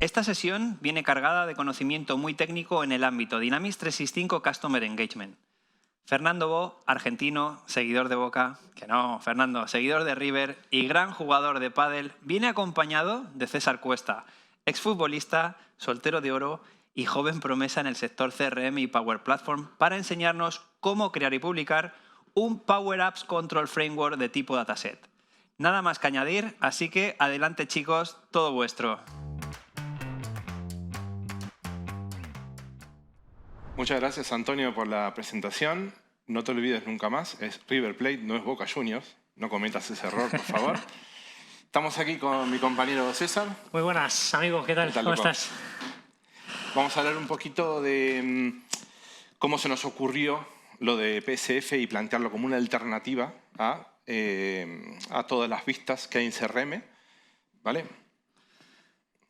Esta sesión viene cargada de conocimiento muy técnico en el ámbito Dynamics 365 Customer Engagement. Fernando Bo, argentino, seguidor de Boca, que no, Fernando, seguidor de River y gran jugador de pádel, viene acompañado de César Cuesta, exfutbolista, soltero de oro y joven promesa en el sector CRM y Power Platform, para enseñarnos cómo crear y publicar un Power Apps Control Framework de tipo dataset. Nada más que añadir, así que adelante chicos, todo vuestro. Muchas gracias, Antonio, por la presentación. No te olvides nunca más, es River Plate, no es Boca Juniors. No cometas ese error, por favor. Estamos aquí con mi compañero César. Muy buenas, amigos. ¿Qué tal? ¿Cómo estás? Vamos a hablar un poquito de cómo se nos ocurrió lo de PSF y plantearlo como una alternativa a todas las vistas que hay en CRM, ¿vale?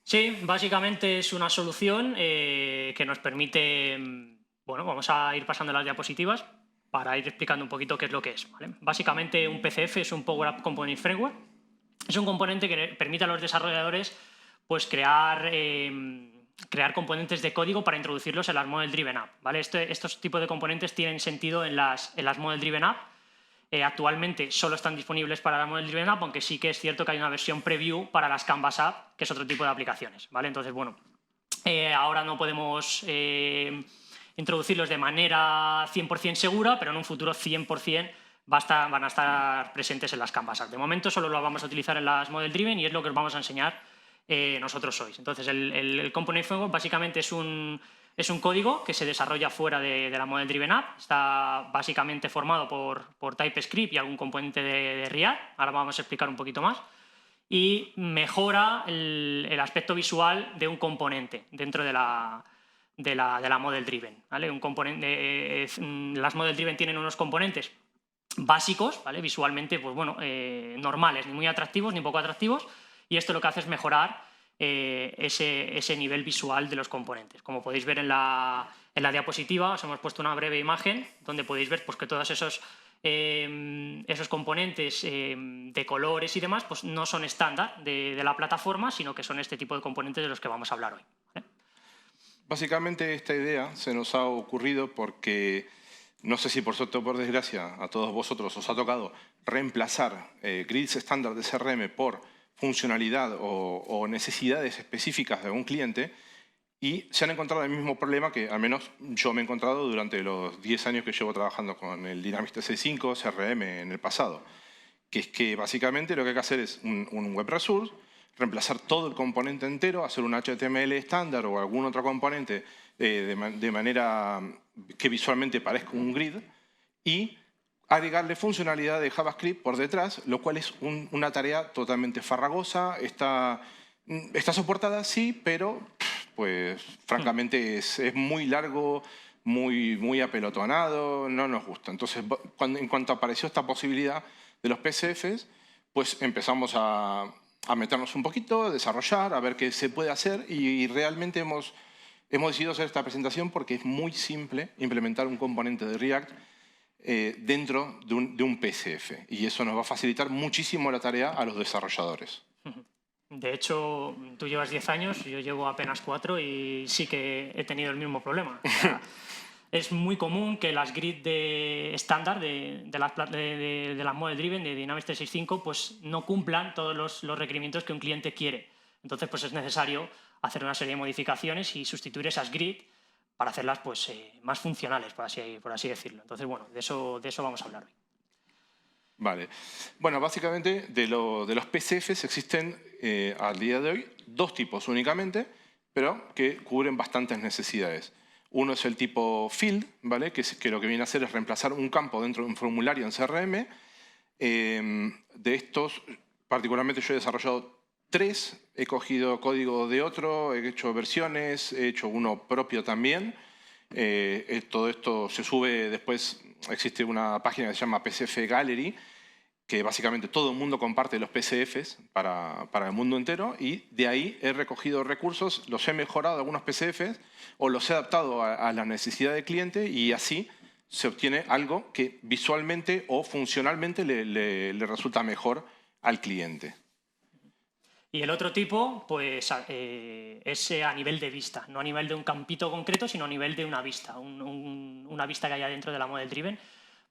Sí, básicamente es una solución que nos permite... Bueno, vamos a ir pasando las diapositivas para ir explicando un poquito qué es lo que es, ¿vale? Básicamente un PCF es un Power App Component Framework. Es un componente que permite a los desarrolladores pues, crear componentes de código para introducirlos en las Model Driven App, ¿vale? Estos tipos de componentes tienen sentido en las Model Driven App. Actualmente solo están disponibles para la Model Driven App, aunque sí que es cierto que hay una versión preview para las Canvas App, que es otro tipo de aplicaciones, ¿vale? Entonces, bueno, ahora no podemos introducirlos de manera 100% segura, pero en un futuro 100% van a estar presentes en las Canvas App. De momento solo lo vamos a utilizar en las Model Driven y es lo que os vamos a enseñar nosotros hoy. Entonces, el Component Framework básicamente es un código que se desarrolla fuera de la Model Driven App. Está básicamente formado por TypeScript y algún componente de React. Ahora vamos a explicar un poquito más. Y mejora el aspecto visual de un componente dentro de la Model Driven, ¿vale? Las Model Driven tienen unos componentes básicos, ¿vale? Visualmente, pues bueno, normales, ni muy atractivos ni poco atractivos. Y esto lo que hace es mejorar ese nivel visual de los componentes. Como podéis ver en la diapositiva, os hemos puesto una breve imagen donde podéis ver pues, que todos esos componentes de colores y demás pues, no son estándar de la plataforma, sino que son este tipo de componentes de los que vamos a hablar hoy, ¿vale? Básicamente esta idea se nos ha ocurrido porque, no sé si por suerte o por desgracia, a todos vosotros os ha tocado reemplazar grids estándar de CRM por funcionalidad o necesidades específicas de un cliente y se han encontrado el mismo problema que al menos yo me he encontrado durante los 10 años que llevo trabajando con el Dynamics 365 CRM en el pasado, que es que básicamente lo que hay que hacer es un web resource, reemplazar todo el componente entero, hacer un HTML estándar o algún otro componente de manera que visualmente parezca un grid y agregarle funcionalidad de JavaScript por detrás, lo cual es una tarea totalmente farragosa. Está soportada, sí, pero pues francamente es muy largo, muy apelotonado, no nos gusta. Entonces, en cuanto apareció esta posibilidad de los PCFs, pues empezamos a meternos un poquito, a desarrollar, a ver qué se puede hacer y realmente hemos decidido hacer esta presentación porque es muy simple implementar un componente de React dentro de un PCF y eso nos va a facilitar muchísimo la tarea a los desarrolladores. De hecho, tú llevas 10 años, yo llevo apenas 4 y sí que he tenido el mismo problema. O sea, es muy común que las grid estándar de las Model Driven, de Dynamics 365, pues no cumplan todos los requerimientos que un cliente quiere. Entonces, pues es necesario hacer una serie de modificaciones y sustituir esas grid para hacerlas pues, más funcionales, por así decirlo. Entonces, bueno, de eso vamos a hablar hoy. Vale. Bueno, básicamente de los PCFs existen al día de hoy dos tipos únicamente, pero que cubren bastantes necesidades. Uno es el tipo field, ¿vale? que lo que viene a hacer es reemplazar un campo dentro de un formulario en CRM. De estos, particularmente yo he desarrollado 3, he cogido código de otro, he hecho versiones, he hecho uno propio también. Todo esto se sube después, existe una página que se llama PCF Gallery, que básicamente todo el mundo comparte los PCFs para el mundo entero, y de ahí he recogido recursos, los he mejorado algunos PCFs o los he adaptado a la necesidad del cliente, y así se obtiene algo que visualmente o funcionalmente le resulta mejor al cliente. Y el otro tipo, pues, es a nivel de vista, no a nivel de un campito concreto, sino a nivel de una vista, una vista que haya dentro de la Model Driven,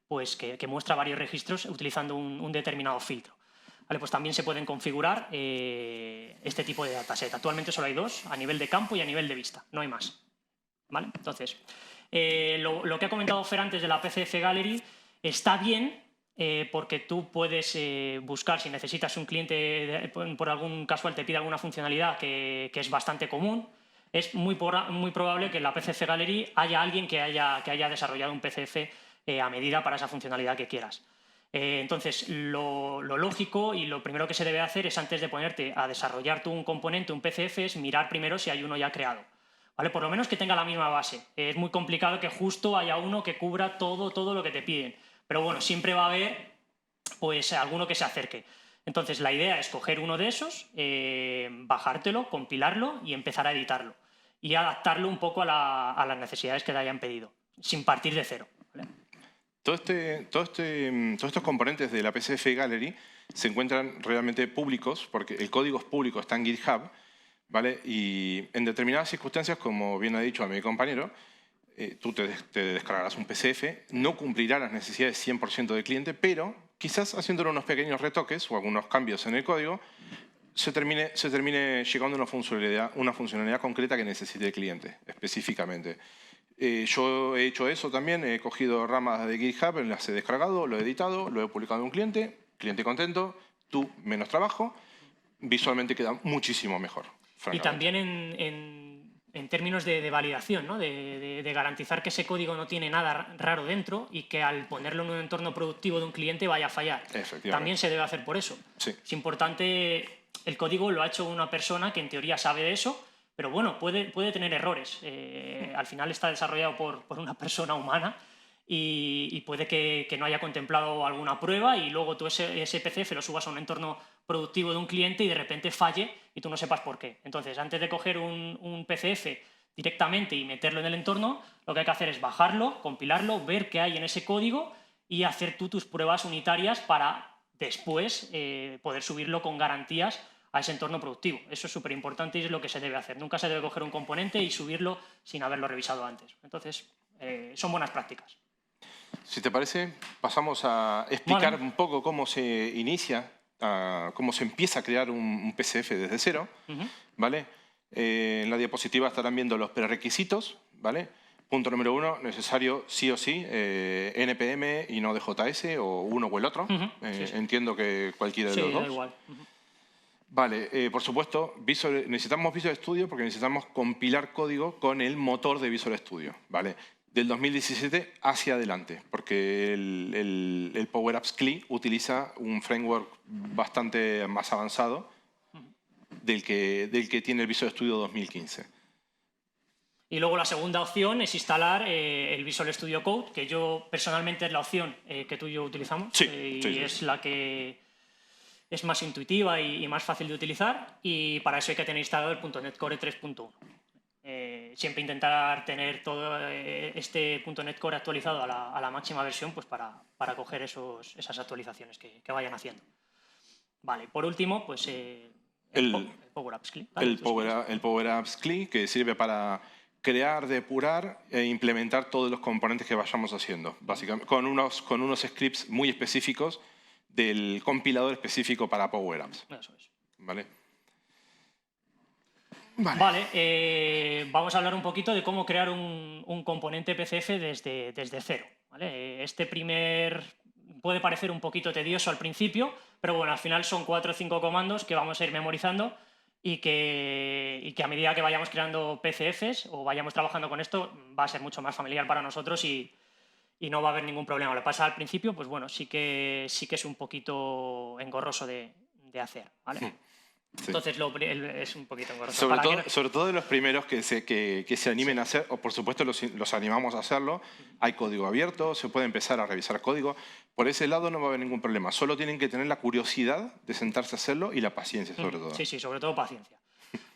pues que muestra varios registros utilizando un determinado filtro. Vale, pues también se pueden configurar este tipo de dataset. Actualmente solo hay dos, a nivel de campo y a nivel de vista, no hay más. ¿Vale? Entonces, lo que ha comentado Fer antes de la PCF Gallery está bien, porque tú puedes buscar, si necesitas un cliente, por algún casual te pide alguna funcionalidad que es bastante común, es muy probable que en la PCF Gallery haya alguien que haya desarrollado un PCF a medida para esa funcionalidad que quieras. Entonces, lo lógico y lo primero que se debe hacer es, antes de ponerte a desarrollar tú un componente, un PCF, es mirar primero si hay uno ya creado. ¿Vale? Por lo menos que tenga la misma base. Es muy complicado que justo haya uno que cubra todo lo que te piden. Pero bueno, siempre va a haber pues alguno que se acerque. Entonces, la idea es coger uno de esos, bajártelo, compilarlo y empezar a editarlo. Y adaptarlo un poco a las necesidades que te hayan pedido, sin partir de cero. ¿Vale? Todos estos componentes de la PCF Gallery se encuentran realmente públicos, porque el código es público, está en GitHub, ¿vale? Y en determinadas circunstancias, como bien ha dicho a mi compañero, tú te descargarás un PCF, no cumplirá las necesidades 100% del cliente, pero quizás haciéndole unos pequeños retoques o algunos cambios en el código, se termine llegando a una funcionalidad concreta que necesite el cliente, específicamente. Yo he hecho eso también, he cogido ramas de GitHub, las he descargado, lo he editado, lo he publicado a un cliente contento, tú menos trabajo, visualmente queda muchísimo mejor. Y también en términos de validación, ¿no? de garantizar que ese código no tiene nada raro dentro y que al ponerlo en un entorno productivo de un cliente vaya a fallar. También se debe hacer por eso. Sí. Es importante, el código lo ha hecho una persona que en teoría sabe de eso, pero bueno, puede tener errores. Al final está desarrollado por una persona humana y puede que no haya contemplado alguna prueba y luego tú ese PCF lo subas a un entorno productivo de un cliente y de repente falle y tú no sepas por qué. Entonces, antes de coger un PCF directamente y meterlo en el entorno, lo que hay que hacer es bajarlo, compilarlo, ver qué hay en ese código y hacer tú tus pruebas unitarias para después poder subirlo con garantías a ese entorno productivo. Eso es súper importante y es lo que se debe hacer. Nunca se debe coger un componente y subirlo sin haberlo revisado antes. Entonces, son buenas prácticas. Si te parece, pasamos a explicar un poco cómo se inicia, cómo se empieza a crear un PCF desde cero, ¿vale? En la diapositiva estarán viendo los prerequisitos, ¿vale? Punto número 1, necesario sí o sí NPM y no DJS, o uno o el otro. Sí. Entiendo que cualquiera de los dos. Da igual. Vale, por supuesto, necesitamos Visual Studio porque necesitamos compilar código con el motor de Visual Studio, ¿vale? Del 2017 hacia adelante, porque el Power Apps CLI utiliza un framework bastante más avanzado del que tiene el Visual Studio 2015. Y luego la segunda opción es instalar el Visual Studio Code, que yo personalmente es la opción que tú y yo utilizamos. Sí, sí. Es la que es más intuitiva y más fácil de utilizar, y para eso hay que tener instalado el .NET Core 3.1. Siempre intentar tener todo este .NET Core actualizado a la máxima versión, pues para coger esas actualizaciones que vayan haciendo. Vale, por último, pues el Power Apps CLI. El Power Apps CLI, que sirve para crear, depurar e implementar todos los componentes que vayamos haciendo, básicamente con unos scripts muy específicos del compilador específico para Power Apps. Eso es. ¿Vale? Vamos a hablar un poquito de cómo crear un componente PCF desde cero. ¿Vale? Este puede parecer un poquito tedioso al principio, pero bueno, al final son 4 o 5 comandos que vamos a ir memorizando y que a medida que vayamos creando PCFs o vayamos trabajando con esto, va a ser mucho más familiar para nosotros y no va a haber ningún problema. Lo que pasa al principio, pues bueno, sí que es un poquito engorroso de hacer, ¿vale? Sí. Entonces es un poquito engorroso. Sobre todo de los primeros que se animen a hacer, o por supuesto los animamos a hacerlo. Hay código abierto, se puede empezar a revisar código. Por ese lado no va a haber ningún problema. Solo tienen que tener la curiosidad de sentarse a hacerlo y la paciencia, sobre todo. Sí, sí, sobre todo paciencia.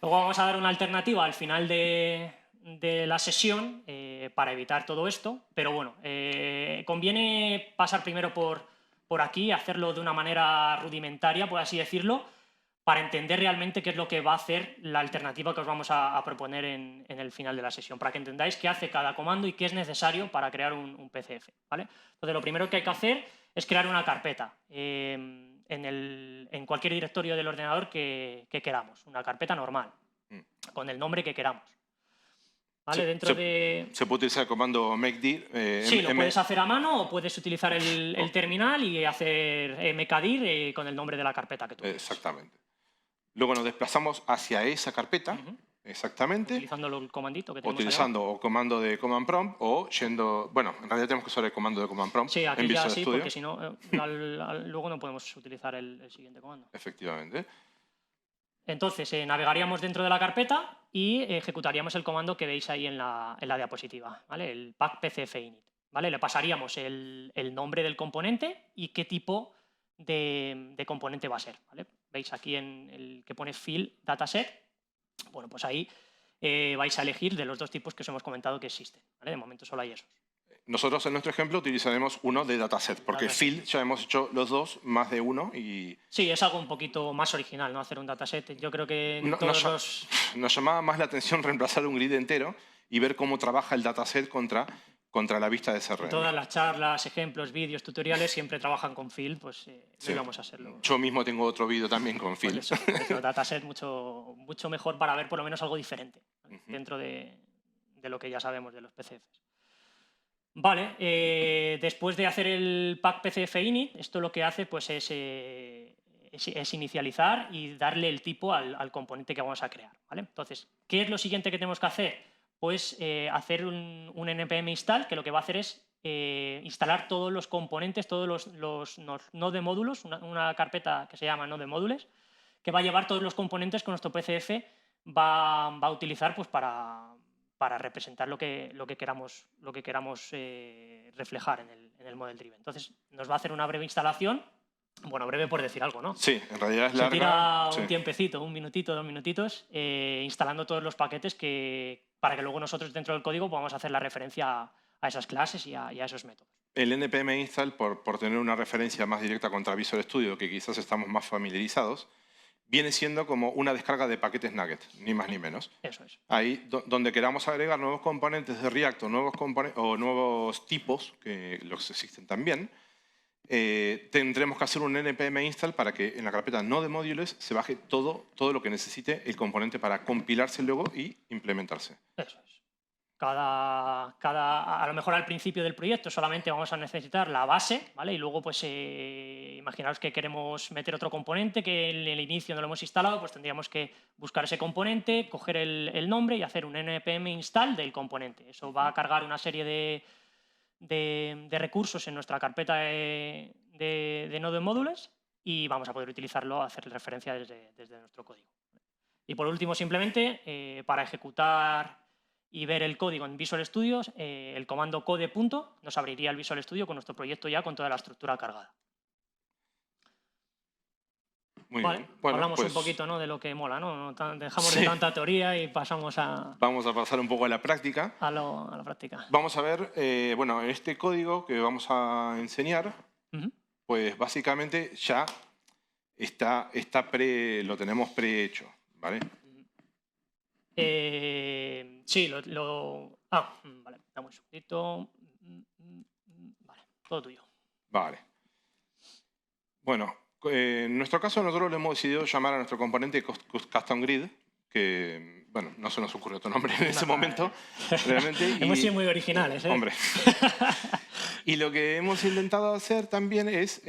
Luego vamos a dar una alternativa al final de la sesión para evitar todo esto, pero bueno, conviene pasar primero por aquí, hacerlo de una manera rudimentaria, por así decirlo, para entender realmente qué es lo que va a hacer la alternativa que os vamos a proponer en el final de la sesión, para que entendáis qué hace cada comando y qué es necesario para crear un PCF, ¿vale? Entonces, lo primero que hay que hacer es crear una carpeta en cualquier directorio del ordenador que queramos, una carpeta normal, con el nombre que queramos. ¿Vale? Se puede utilizar el comando makedir. Sí, lo puedes hacer a mano o puedes utilizar el terminal y hacer mkdir con el nombre de la carpeta que tú quieras. Exactamente. Luego nos desplazamos hacia esa carpeta, exactamente. Utilizando el comandito que tenemos utilizando o comando de command prompt o yendo... Bueno, en realidad tenemos que usar el comando de command prompt. Sí, aquí en ya Visual sí, Studio. porque si no, luego no podemos utilizar el siguiente comando. Efectivamente. Entonces, navegaríamos dentro de la carpeta y ejecutaríamos el comando que veis ahí en la diapositiva, ¿vale? El packpcfinit, ¿vale? Le pasaríamos el nombre del componente y qué tipo de componente va a ser, ¿vale? Veis aquí en el que pone fill dataset, bueno, pues ahí vais a elegir de los dos tipos que os hemos comentado que existen, ¿vale? De momento solo hay esos. Nosotros en nuestro ejemplo utilizaremos uno de dataset, porque fill ya hemos hecho los dos, más de uno y... Sí, es algo un poquito más original, ¿no? Hacer un dataset. Yo creo que nos llamaba más la atención reemplazar un grid entero y ver cómo trabaja el dataset contra la vista de CRM. Todas las charlas, ejemplos, vídeos, tutoriales siempre trabajan con fill, pues no íbamos a hacerlo. Yo mismo tengo otro vídeo también con fill. Pues eso, dataset mucho mejor para ver por lo menos algo diferente, ¿vale? Dentro de lo que ya sabemos de los PCFs. Vale, después de hacer el pack PCF init, esto lo que hace pues, es inicializar y darle el tipo al componente que vamos a crear, ¿vale? Entonces, ¿qué es lo siguiente que tenemos que hacer? Pues hacer un npm install, que lo que va a hacer es instalar todos los componentes, todos los node módulos, una carpeta que se llama node módulos, que va a llevar todos los componentes que nuestro PCF va a utilizar pues, para representar lo que queramos reflejar en el model driven. Entonces, nos va a hacer una breve instalación, bueno, breve por decir algo, ¿no? Sí, en realidad es larga. Se tira un tiempecito, un minutito, 2 minutitos, instalando todos los paquetes para que luego nosotros dentro del código podamos hacer la referencia a esas clases y a esos métodos. El npm install, por tener una referencia más directa contra Visual Studio, que quizás estamos más familiarizados, viene siendo como una descarga de paquetes Nugget, ni más ni menos. Eso es. Ahí donde queramos agregar nuevos componentes de React o nuevos tipos, que los existen también, tendremos que hacer un npm install para que en la carpeta no de módulos se baje todo lo que necesite el componente para compilarse luego y implementarse. Eso es. A lo mejor al principio del proyecto solamente vamos a necesitar la base, ¿vale? Y luego, pues, imaginaos que queremos meter otro componente que en el inicio no lo hemos instalado, pues tendríamos que buscar ese componente, coger el nombre y hacer un npm install del componente. Eso va a cargar una serie de recursos en nuestra carpeta de node módulos y vamos a poder utilizarlo, hacer referencia desde nuestro código. Y por último, simplemente, para ejecutar y ver el código en Visual Studio, el comando code. Nos abriría el Visual Studio con nuestro proyecto ya con toda la estructura cargada. Muy vale, bien. Bueno, hablamos pues, un poquito, ¿no?, de lo que mola, ¿no? Dejamos de tanta teoría y pasamos Vamos a pasar un poco a la práctica. a la práctica. Vamos a ver, bueno, este código que vamos a enseñar, pues básicamente ya lo tenemos prehecho, ¿vale? Sí, vale, dame un segundito. Vale, todo tuyo. Vale. Bueno, en nuestro caso nosotros le hemos decidido llamar a nuestro componente Custom Grid, que, bueno, no se nos ocurrió otro nombre en ese momento, realmente. Hemos sido muy originales, ¿eh? Hombre. Y lo que hemos intentado hacer también es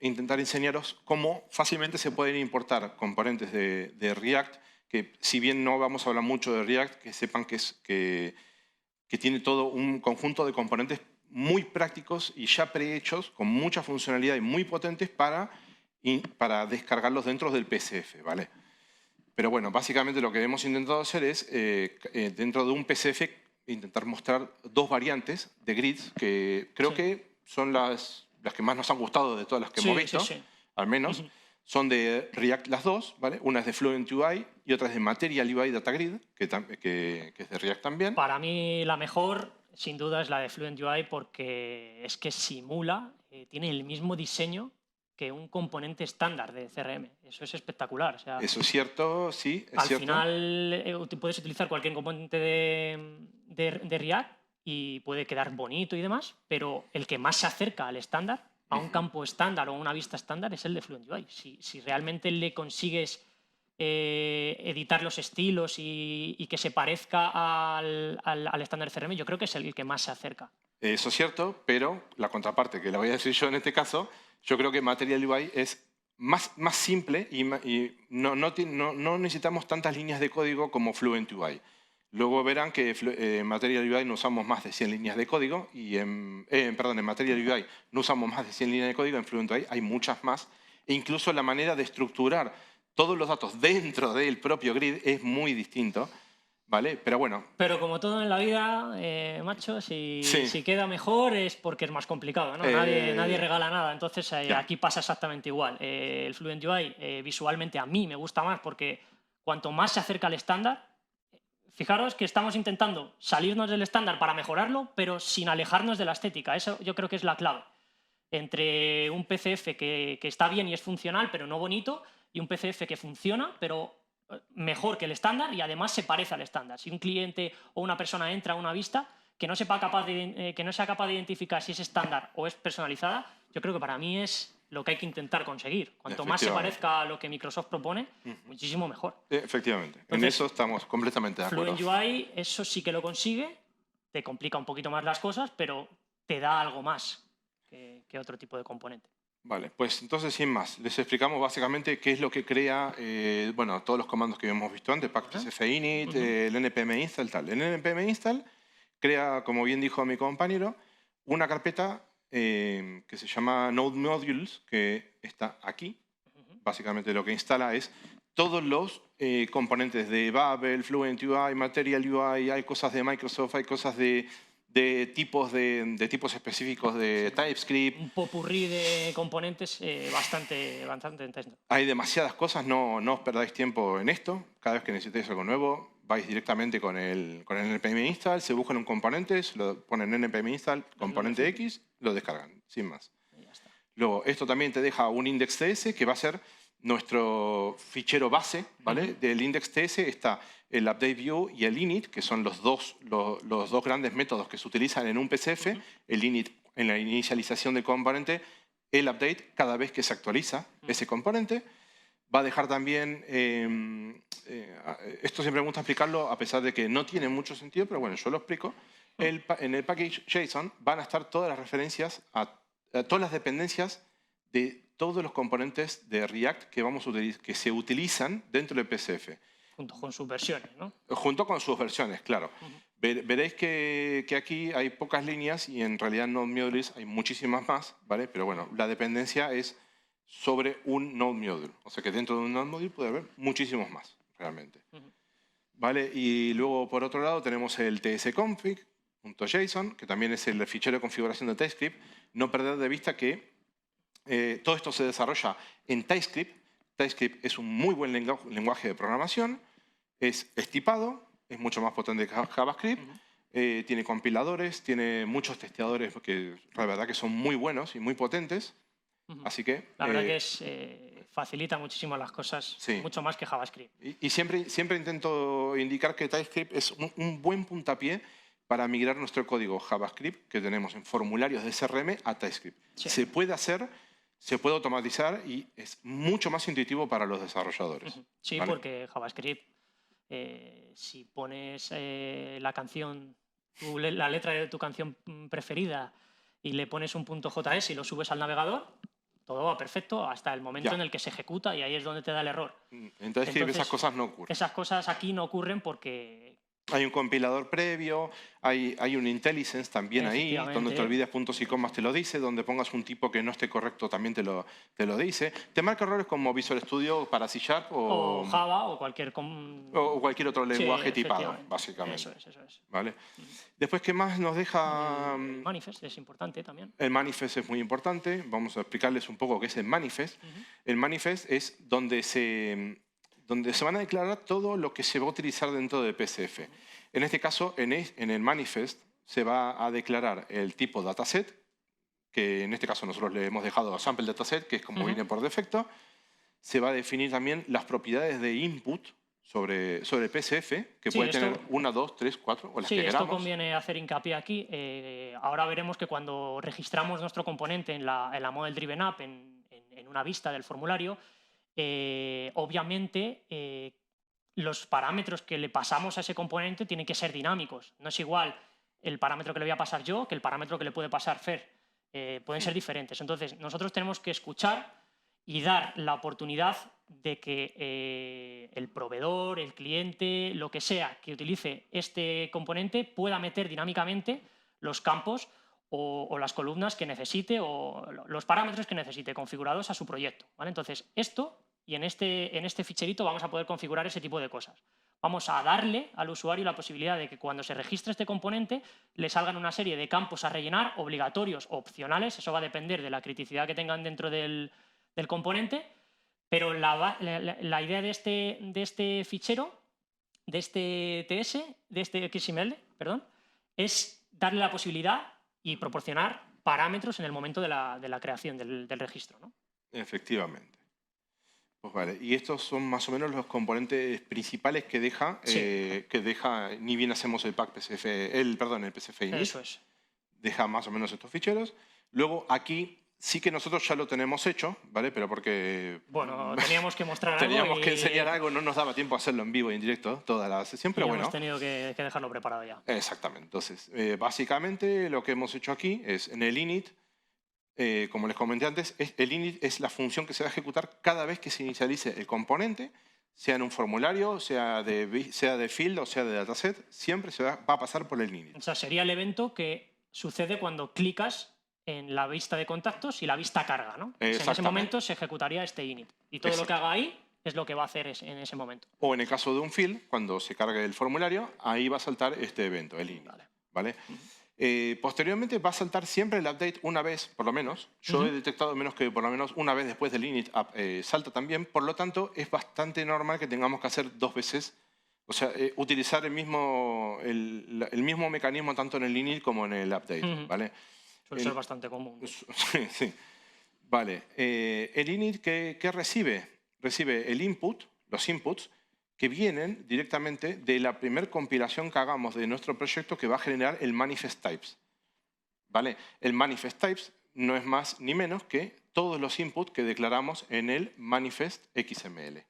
intentar enseñaros cómo fácilmente se pueden importar componentes de React, que si bien no vamos a hablar mucho de React, que sepan que tiene todo un conjunto de componentes muy prácticos y ya prehechos, con mucha funcionalidad y muy potentes para descargarlos dentro del PCF, ¿vale? Pero bueno, básicamente lo que hemos intentado hacer es, dentro de un PCF, intentar mostrar dos variantes de grids que creo que son las que más nos han gustado de todas las que hemos visto, al menos. Son de React las dos, ¿vale? Una es de Fluent UI y otra es de Material UI Data Grid, que es de React también. Para mí la mejor, sin duda, es la de Fluent UI porque es que simula, tiene el mismo diseño que un componente estándar de CRM. Eso es espectacular. O sea, eso es cierto, sí, es al cierto. final puedes utilizar cualquier componente de React y puede quedar bonito y demás, pero el que más se acerca al estándar, a un campo estándar o a una vista estándar, es el de Fluent UI. Si realmente le consigues editar los estilos y que se parezca al estándar CRM, yo creo que es el que más se acerca. Eso es cierto, pero la contraparte, que la voy a decir yo en este caso, yo creo que Material UI es más simple y no necesitamos tantas líneas de código como Fluent UI. Luego verán que en Material UI no usamos más de 100 líneas de código y en Material UI no usamos más de 100 líneas de código, en Fluent UI hay muchas más. E incluso la manera de estructurar todos los datos dentro del propio grid es muy distinto. ¿Vale? Pero bueno. Pero como todo en la vida, macho, si queda mejor es porque es más complicado, ¿no? Nadie regala nada. Entonces aquí pasa exactamente igual. El Fluent UI visualmente a mí me gusta más porque cuanto más se acerca al estándar, fijaros que estamos intentando salirnos del estándar para mejorarlo, pero sin alejarnos de la estética. Eso yo creo que es la clave. Entre un PCF que está bien y es funcional, pero no bonito, y un PCF que funciona, pero mejor que el estándar y además se parece al estándar. Si un cliente o una persona entra a una vista que no sea capaz de identificar si es estándar o es personalizada, yo creo que para mí es lo que hay que intentar conseguir. Cuanto más se parezca a lo que Microsoft propone, muchísimo mejor. Efectivamente. Entonces, en eso estamos completamente de acuerdo. Fluent UI, eso sí que lo consigue, te complica un poquito más las cosas, pero te da algo más que otro tipo de componente. Vale, pues entonces sin más, les explicamos básicamente qué es lo que crea, bueno, todos los comandos que hemos visto antes, packpsf init, el npm install, tal. El npm install crea, como bien dijo mi compañero, una carpeta que se llama Node Modules, que está aquí. Básicamente lo que instala es todos los componentes de Babel, Fluent UI, Material UI, hay cosas de Microsoft, hay cosas de tipos específicos de TypeScript. Un popurrí de componentes bastante intenso. Hay demasiadas cosas, no os perdáis tiempo en esto. Cada vez que necesitéis algo nuevo, vais directamente con el npm install, se buscan un componente, se lo ponen npm install, componente X, lo descargan, sin más. Luego, esto también te deja un index.ts que va a ser nuestro fichero base, ¿vale? Del index.ts está el update view y el init, que son los dos grandes métodos que se utilizan en un PCF. El init en la inicialización del componente, el update cada vez que se actualiza ese componente. Va a dejar también, esto siempre me gusta explicarlo a pesar de que no tiene mucho sentido, pero bueno, yo lo explico. En el package JSON van a estar todas las referencias a todas las dependencias de todos los componentes de React que se utilizan dentro del PCF. Junto con sus versiones, ¿no? Junto con sus versiones, claro. Veréis que aquí hay pocas líneas y en realidad en Node Modules hay muchísimas más, ¿vale? Pero bueno, la dependencia es sobre un Node Module. O sea que dentro de un Node Module puede haber muchísimos más, realmente. ¿Vale? Y luego, por otro lado, tenemos el tsconfig.json, que también es el fichero de configuración de TypeScript. No perder de vista que todo esto se desarrolla en TypeScript. TypeScript es un muy buen lenguaje de programación, es tipado, es mucho más potente que JavaScript, tiene compiladores, tiene muchos testeadores que la verdad que son muy buenos y muy potentes. Así que, la verdad que facilita muchísimo las cosas, mucho más que JavaScript. Y siempre intento indicar que TypeScript es un buen puntapié para migrar nuestro código JavaScript que tenemos en formularios de CRM a TypeScript. Se puede hacer, se puede automatizar y es mucho más intuitivo para los desarrolladores. Sí, ¿vale? porque JavaScript, si pones la canción, la letra de tu canción preferida y le pones un .js y lo subes al navegador, todo va perfecto hasta el momento en el que se ejecuta y ahí es donde te da el error. Entonces esas cosas no ocurren. Esas cosas aquí no ocurren porque Hay un compilador previo, hay un IntelliSense también ahí, donde te olvides puntos y comas te lo dice, donde pongas un tipo que no esté correcto también te lo dice. Te marca errores como Visual Studio para C# O Java o cualquier... o cualquier otro lenguaje tipado, básicamente. Eso es. ¿Vale? Después, ¿qué más nos deja? El manifest es importante también. El manifest es muy importante. Vamos a explicarles un poco qué es el manifest. El manifest es donde se van a declarar todo lo que se va a utilizar dentro de PCF. En este caso, en el manifest se va a declarar el tipo dataset, que en este caso nosotros le hemos dejado sample dataset, que es como viene por defecto. Se va a definir también las propiedades de input sobre PCF, que puede tener 1, 2, 3, 4 o las que queramos. Sí, esto conviene hacer hincapié aquí. Ahora veremos que cuando registramos nuestro componente en la Model Driven App, en una vista del formulario, obviamente los parámetros que le pasamos a ese componente tienen que ser dinámicos. No es igual el parámetro que le voy a pasar yo que el parámetro que le puede pasar Fer. Pueden ser diferentes. Entonces, nosotros tenemos que escuchar y dar la oportunidad de que el proveedor, el cliente, lo que sea que utilice este componente pueda meter dinámicamente los campos o las columnas que necesite o los parámetros que necesite configurados a su proyecto, ¿vale? Entonces, esto y en este ficherito vamos a poder configurar ese tipo de cosas. Vamos a darle al usuario la posibilidad de que cuando se registre este componente le salgan una serie de campos a rellenar, obligatorios o opcionales. Eso va a depender de la criticidad que tengan dentro del componente, pero la idea de este fichero, de este TS, de este XML, perdón, es darle la posibilidad y proporcionar parámetros en el momento de la creación del registro, ¿no? Efectivamente. Pues vale, y estos son más o menos los componentes principales que deja, ni bien hacemos el pack PCF, el PCF init. Eso es. Deja más o menos estos ficheros. Luego aquí sí que nosotros ya lo tenemos hecho, ¿vale? Pero porque... Bueno, teníamos que mostrar algo. Teníamos que enseñar algo, no nos daba tiempo a hacerlo en vivo y en directo toda la sesión, pero bueno. Hemos tenido que dejarlo preparado ya. Exactamente. Entonces, básicamente lo que hemos hecho aquí es en el init, como les comenté antes, el init es la función que se va a ejecutar cada vez que se inicialice el componente, sea en un formulario, sea de field o sea de dataset, siempre va a pasar por el init. O sea, sería el evento que sucede cuando clicas en la vista de contactos y la vista carga, ¿no? En ese momento se ejecutaría este init. Y todo lo que haga ahí es lo que va a hacer en ese momento. O en el caso de un field, cuando se cargue el formulario, ahí va a saltar este evento, el init. ¿Vale? Posteriormente va a saltar siempre el update una vez, por lo menos. Yo he detectado menos que por lo menos una vez después del init salta también. Por lo tanto, es bastante normal que tengamos que hacer 2 veces. O sea, utilizar el mismo mecanismo tanto en el init como en el update. ¿Vale? Suele ser bastante común. Sí. Vale. El init, ¿qué recibe? Recibe el input, los inputs, que vienen directamente de la primera compilación que hagamos de nuestro proyecto que va a generar el manifest types. ¿Vale? El manifest types no es más ni menos que todos los inputs que declaramos en el manifest XML.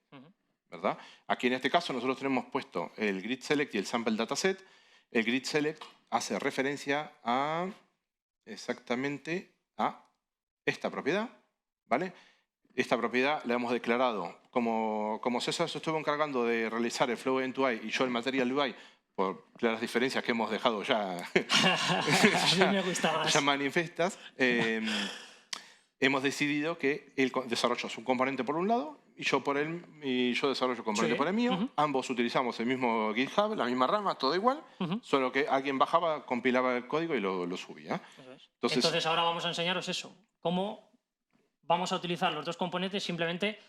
¿Verdad? Aquí en este caso nosotros tenemos puesto el grid select y el sample dataset. El grid select hace referencia a exactamente a esta propiedad, ¿vale? Esta propiedad la hemos declarado, como César se estuvo encargando de realizar el Flow End UI y yo el Material UI, por claras diferencias que hemos dejado ya, ya manifiestas, hemos decidido que él desarrolla su componente por un lado y yo desarrollo el componente por el mío. Ambos utilizamos el mismo GitHub, la misma rama, todo igual, solo que alguien bajaba, compilaba el código y lo subía. Entonces ahora vamos a enseñaros eso, cómo vamos a utilizar los dos componentes simplemente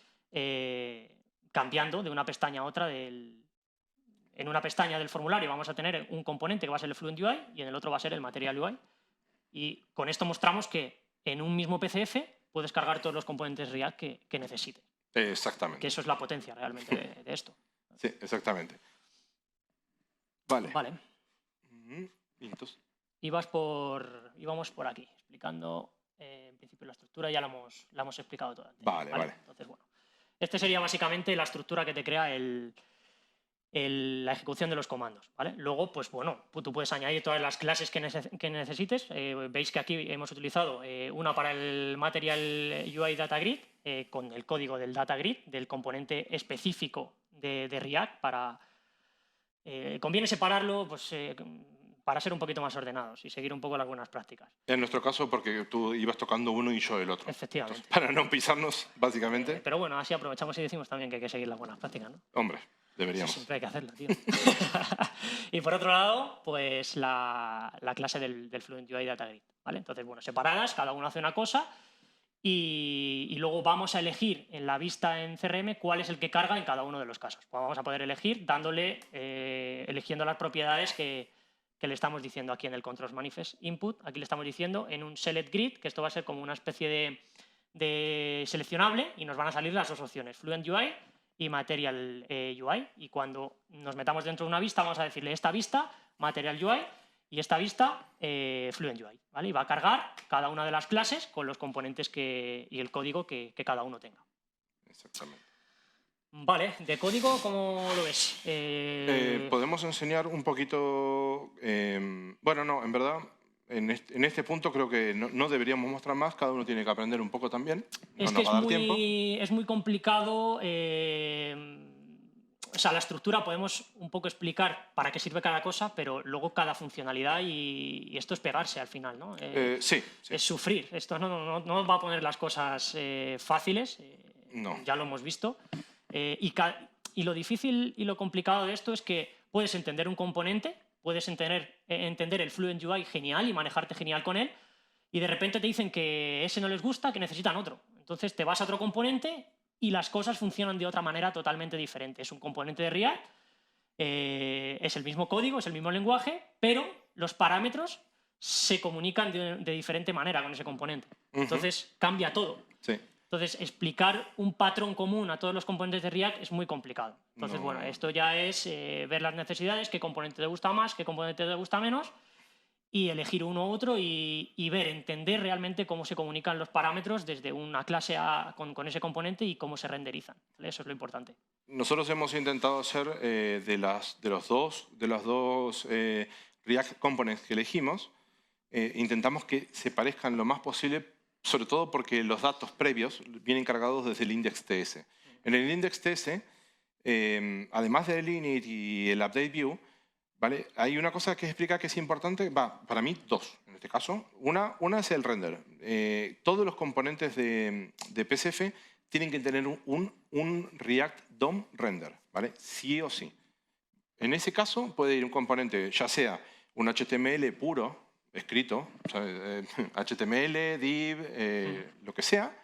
cambiando de una pestaña a otra. En una pestaña del formulario vamos a tener un componente que va a ser el Fluent UI y en el otro va a ser el Material UI. Y con esto mostramos que en un mismo PCF puedes cargar todos los componentes React que necesites. Exactamente. Que eso es la potencia realmente de esto. Sí, exactamente. Vale. Entonces, íbamos por aquí, explicando en principio la estructura, ya la hemos explicado toda. Vale. Entonces, bueno, este sería básicamente la estructura que te crea la ejecución de los comandos, ¿vale? Luego, pues bueno, tú puedes añadir todas las clases que necesites. Veis que aquí hemos utilizado una para el Material UI Data Grid, con el código del Data Grid, del componente específico de React conviene separarlo pues, para ser un poquito más ordenados y seguir un poco las buenas prácticas. En nuestro caso, porque tú ibas tocando uno y yo el otro. Efectivamente. Entonces, para no pisarnos, básicamente. Pero bueno, así aprovechamos y decimos también que hay que seguir las buenas prácticas, ¿no? Hombre, deberíamos. Siempre hay que hacerlo, tío. Y por otro lado, pues la clase del Fluent UI Data Grid, ¿vale? Entonces, bueno, separadas, cada uno hace una cosa y luego vamos a elegir en la vista en CRM cuál es el que carga en cada uno de los casos. Pues vamos a poder elegir eligiendo las propiedades que le estamos diciendo aquí en el Controls Manifest Input. Aquí le estamos diciendo en un Select Grid, que esto va a ser como una especie de seleccionable y nos van a salir las dos opciones, Fluent UI y Material UI. Y cuando nos metamos dentro de una vista, vamos a decirle esta vista, Material UI, y esta vista, Fluent UI, ¿vale? Y va a cargar cada una de las clases con los componentes y el código que cada uno tenga. Exactamente. Vale, de código, ¿cómo lo ves? Podemos enseñar un poquito... bueno, no, en verdad, en este punto creo que no deberíamos mostrar más, cada uno tiene que aprender un poco también. Es que es muy complicado. O sea, la estructura podemos un poco explicar para qué sirve cada cosa, pero luego cada funcionalidad y esto es pegarse al final, ¿no? Sí. Es sufrir. Esto no va a poner las cosas fáciles, No. ya lo hemos visto. Y lo difícil y lo complicado de esto es que puedes entender un componente, puedes entender el Fluent UI genial y manejarte genial con él, y de repente te dicen que ese no les gusta, que necesitan otro. Entonces te vas a otro componente y las cosas funcionan de otra manera totalmente diferente. Es un componente de React, es el mismo código, es el mismo lenguaje, pero los parámetros se comunican de diferente manera con ese componente. Entonces cambia todo. Sí. Entonces, explicar un patrón común a todos los componentes de React es muy complicado. Entonces, bueno, esto ya es ver las necesidades, qué componente te gusta más, qué componente te gusta menos, y elegir uno u otro y entender realmente cómo se comunican los parámetros desde una clase con ese componente y cómo se renderizan. ¿Vale? Eso es lo importante. Nosotros hemos intentado hacer de los dos React Components que elegimos, intentamos que se parezcan lo más posible, sobre todo porque los datos previos vienen cargados desde el index.ts. En el index.ts, además del init y el update view, ¿vale? Hay una cosa que explica que es importante, para mí dos en este caso. Una es el render. Todos los componentes de PSF tienen que tener un React DOM render, ¿vale? Sí o sí. En ese caso puede ir un componente, ya sea un HTML puro, escrito, HTML, div, lo que sea,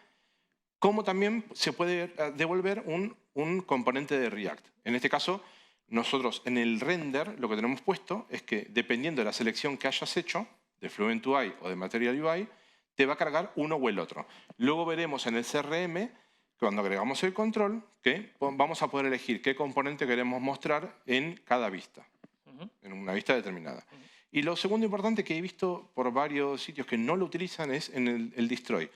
como también se puede devolver un componente de React. En este caso, nosotros en el render lo que tenemos puesto es que dependiendo de la selección que hayas hecho, de Fluent UI o de Material UI, te va a cargar uno o el otro. Luego veremos en el CRM, cuando agregamos el control, que vamos a poder elegir qué componente queremos mostrar en cada vista, en una vista determinada. Y lo segundo importante que he visto por varios sitios que no lo utilizan es en el destroy.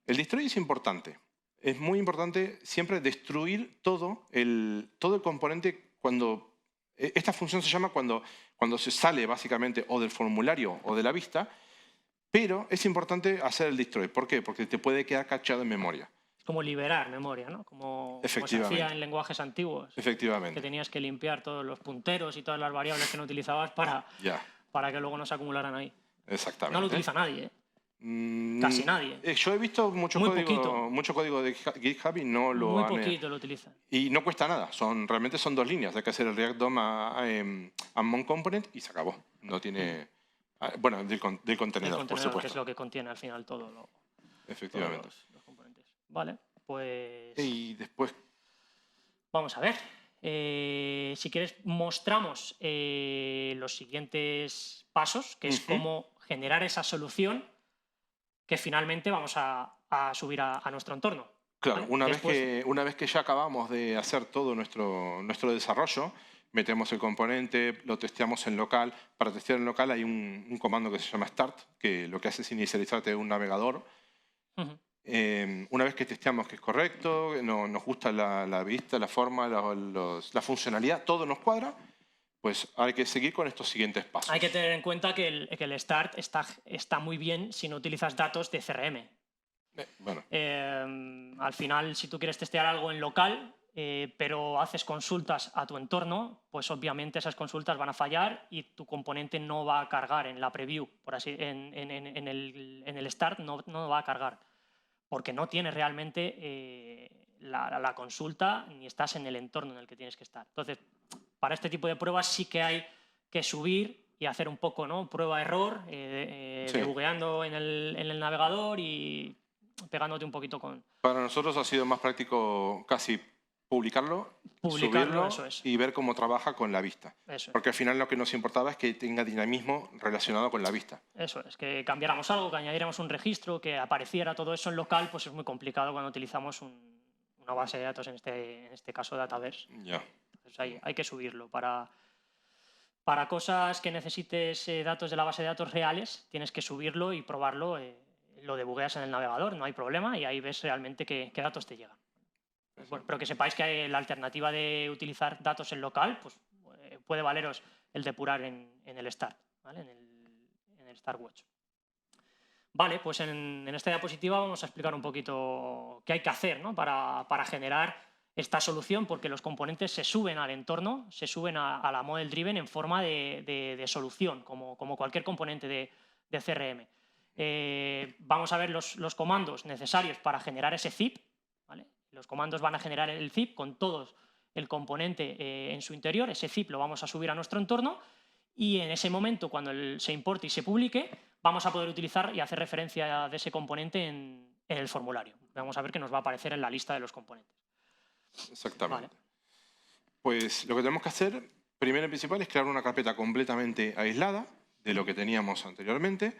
El destroy es importante. Es muy importante siempre destruir todo el componente cuando... Esta función se llama cuando se sale básicamente o del formulario o de la vista, pero es importante hacer el destroy. ¿Por qué? Porque te puede quedar cachado en memoria. Es como liberar memoria, ¿no? Como se hacía en lenguajes antiguos. Efectivamente. Que tenías que limpiar todos los punteros y todas las variables que no utilizabas para que luego no se acumularan ahí. Exactamente. No lo utiliza nadie, ¿eh? Casi nadie. Yo he visto mucho código de GitHub y no lo Muy poquito lo utilizan. Y no cuesta nada. Realmente son dos líneas. Hay que hacer el React DOM a Mon Component y se acabó. No tiene... Bueno, del contenedor, por supuesto. Que es lo que contiene al final todo Efectivamente. Todos los componentes. Vale, pues... Y después... Vamos a ver. Si quieres, mostramos los siguientes pasos, que es cómo generar esa solución que finalmente vamos a subir a nuestro entorno. Claro, ¿vale? Una vez que ya acabamos de hacer todo nuestro desarrollo, metemos el componente, lo testeamos en local. Para testear en local hay un comando que se llama start, que lo que hace es inicializarte un navegador. Una vez que testeamos que es correcto, nos gusta la vista, la forma, la funcionalidad, todo nos cuadra, pues hay que seguir con estos siguientes pasos. Hay que tener en cuenta que el start está muy bien si no utilizas datos de CRM. Bueno. Al final, si tú quieres testear algo en local, pero haces consultas a tu entorno, pues obviamente esas consultas van a fallar y tu componente no va a cargar en la preview, por así, en el start no va a cargar, porque no tienes realmente la consulta ni estás en el entorno en el que tienes que estar. Entonces, para este tipo de pruebas sí que hay que subir y hacer un poco, ¿no?, prueba-error, debugueando en el navegador y pegándote un poquito con... Para nosotros ha sido más práctico casi publicarlo, subirlo eso es. y ver cómo trabaja con la vista. Eso es. Porque al final lo que nos importaba es que tenga dinamismo relacionado con la vista. Eso es, que cambiáramos algo, que añadiéramos un registro, que apareciera todo eso en local, pues es muy complicado cuando utilizamos una base de datos, en este caso Dataverse. Ya. Entonces hay que subirlo. Para cosas que necesites datos de la base de datos reales, tienes que subirlo y probarlo. Lo debugueas en el navegador, no hay problema, y ahí ves realmente qué datos te llegan. Bueno, pero que sepáis que la alternativa de utilizar datos en local, pues puede valeros el depurar en el Start, ¿vale? En el StartWatch. Vale, pues en esta diapositiva vamos a explicar un poquito qué hay que hacer, ¿no?, para generar esta solución, porque los componentes se suben al entorno, se suben a la Model Driven en forma de solución, como cualquier componente de CRM. Vamos a ver los comandos necesarios para generar ese zip, ¿vale? Los comandos van a generar el zip con todo el componente en su interior. Ese zip lo vamos a subir a nuestro entorno y en ese momento, cuando se importe y se publique, vamos a poder utilizar y hacer referencia de ese componente en el formulario. Vamos a ver que nos va a aparecer en la lista de los componentes. Exactamente. Vale. Pues lo que tenemos que hacer, primero y principal, es crear una carpeta completamente aislada de lo que teníamos anteriormente.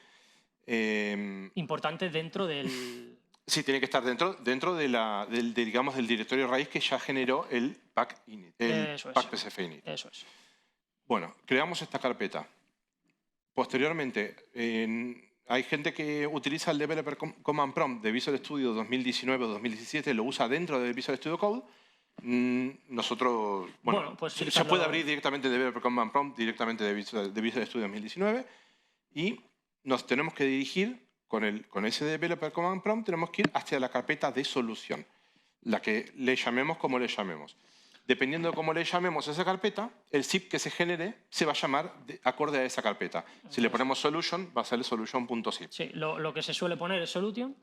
Importante dentro del... Sí, tiene que estar dentro digamos, del directorio raíz que ya generó el pack init, pack PSF init. Eso es. Bueno, creamos esta carpeta. Posteriormente, hay gente que utiliza el Developer Command Prompt de Visual Studio 2019 o 2017, lo usa dentro de Visual Studio Code. Nosotros, bueno pues se puede abrir directamente el Developer Command Prompt directamente de Visual Studio 2019 y nos tenemos que dirigir con ese Developer Command Prompt, tenemos que ir hacia la carpeta de solución, la que le llamemos como le llamemos. Dependiendo de cómo le llamemos a esa carpeta, el zip que se genere se va a llamar acorde a esa carpeta. Si le ponemos solution, va a ser solution.zip. Sí, lo que se suele poner es solution,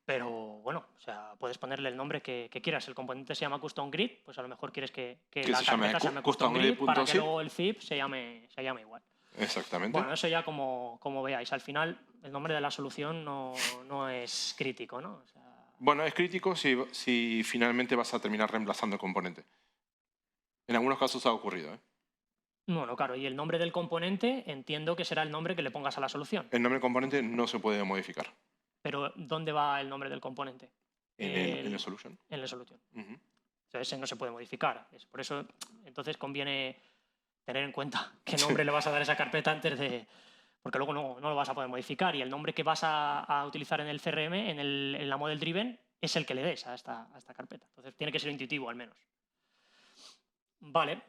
pero bueno, o sea, puedes ponerle el nombre que quieras. El componente se llama custom grid, pues a lo mejor quieres que la carpeta se llame custom grid para que luego el zip se llame igual. Exactamente. Bueno, eso ya como veáis. Al final, el nombre de la solución no es crítico, ¿no? O sea... Bueno, es crítico si finalmente vas a terminar reemplazando el componente. En algunos casos ha ocurrido, ¿eh? Bueno, claro, y el nombre del componente entiendo que será el nombre que le pongas a la solución. El nombre del componente no se puede modificar. Pero ¿dónde va el nombre del componente? En el solution. En la solución. O sea, ese no se puede modificar. Por eso, entonces, conviene tener en cuenta qué nombre le vas a dar a esa carpeta antes de... Porque luego no lo vas a poder modificar y el nombre que vas a utilizar en el CRM, en la Model Driven, es el que le des a esta carpeta. Entonces, tiene que ser intuitivo al menos. Vale.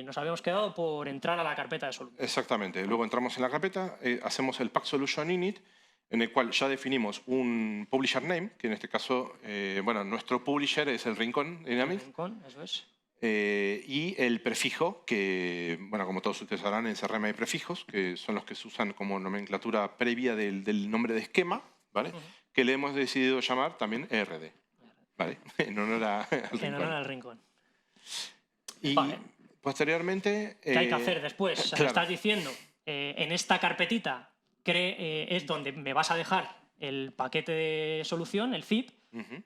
Nos habíamos quedado por entrar a la carpeta de solución. Exactamente. Luego entramos en la carpeta, hacemos el pack solution init, en el cual ya definimos un publisher name, que en este caso, bueno, nuestro publisher es el Rincón Dynamics. El Rincón, eso es. Y el prefijo, que, bueno, como todos ustedes sabrán, en CRM hay prefijos, que son los que se usan como nomenclatura previa del nombre de esquema, ¿vale? Que le hemos decidido llamar también ERD, ¿vale? En honor al Rincón. En honor al Rincón. Y vale. Posteriormente... ¿Qué hay que hacer después? Claro. Me estás diciendo, en esta carpetita es donde me vas a dejar el paquete de solución, el zip,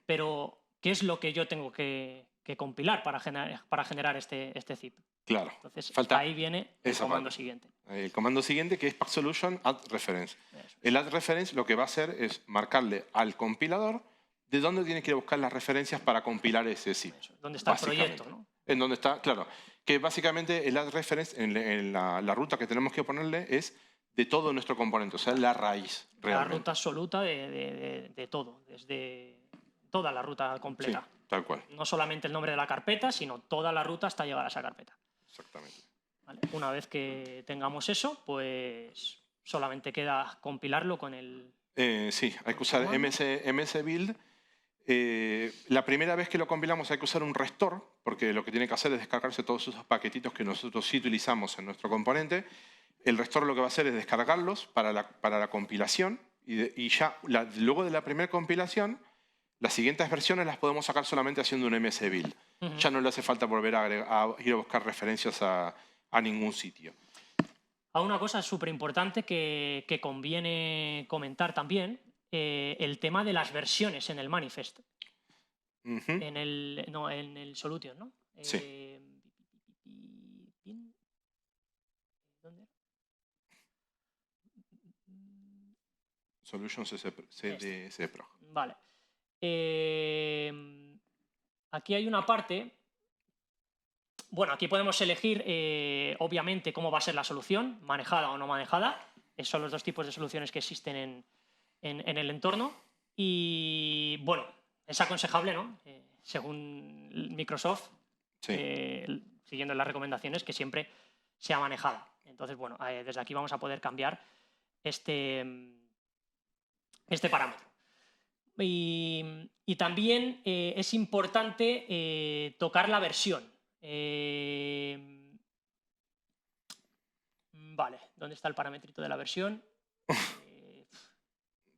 pero ¿qué es lo que yo tengo que compilar para generar este zip? Claro. Entonces, falta ahí viene el comando siguiente. El comando siguiente, que es pack solution add reference. El add reference lo que va a hacer es marcarle al compilador de dónde tiene que ir a buscar las referencias para compilar ese zip. ¿Dónde está el proyecto, no? En donde está, claro. Que básicamente el add reference en la ruta que tenemos que ponerle es de todo nuestro componente, o sea, la raíz realmente. La ruta absoluta de todo, desde toda la ruta completa. Sí, tal cual. No solamente el nombre de la carpeta, sino toda la ruta hasta llegar a esa carpeta. Exactamente. ¿Vale? Una vez que tengamos eso, pues solamente queda compilarlo con el... Sí, hay que usar MS Build La primera vez que lo compilamos hay que usar un restore, porque lo que tiene que hacer es descargarse todos esos paquetitos que nosotros sí utilizamos en nuestro componente. El restore lo que va a hacer es descargarlos para la compilación y ya luego de la primera compilación, las siguientes versiones las podemos sacar solamente haciendo un MS build. Ya no le hace falta volver a ir a buscar referencias a ningún sitio. A una cosa súper importante que conviene comentar también, el tema de las versiones en el manifest. En el solution, ¿no? Sí. ¿Dónde? Solution CDSprog. Vale. Aquí hay una parte. Bueno, aquí podemos elegir, obviamente, cómo va a ser la solución, manejada o no manejada. Esos son los dos tipos de soluciones que existen en el entorno. Y, bueno, es aconsejable, ¿no? Según Microsoft, Sí. siguiendo las recomendaciones, que siempre sea manejada. Entonces, bueno, desde aquí vamos a poder cambiar este parámetro. Y también es importante tocar la versión. Vale, ¿dónde está el parametrito de la versión?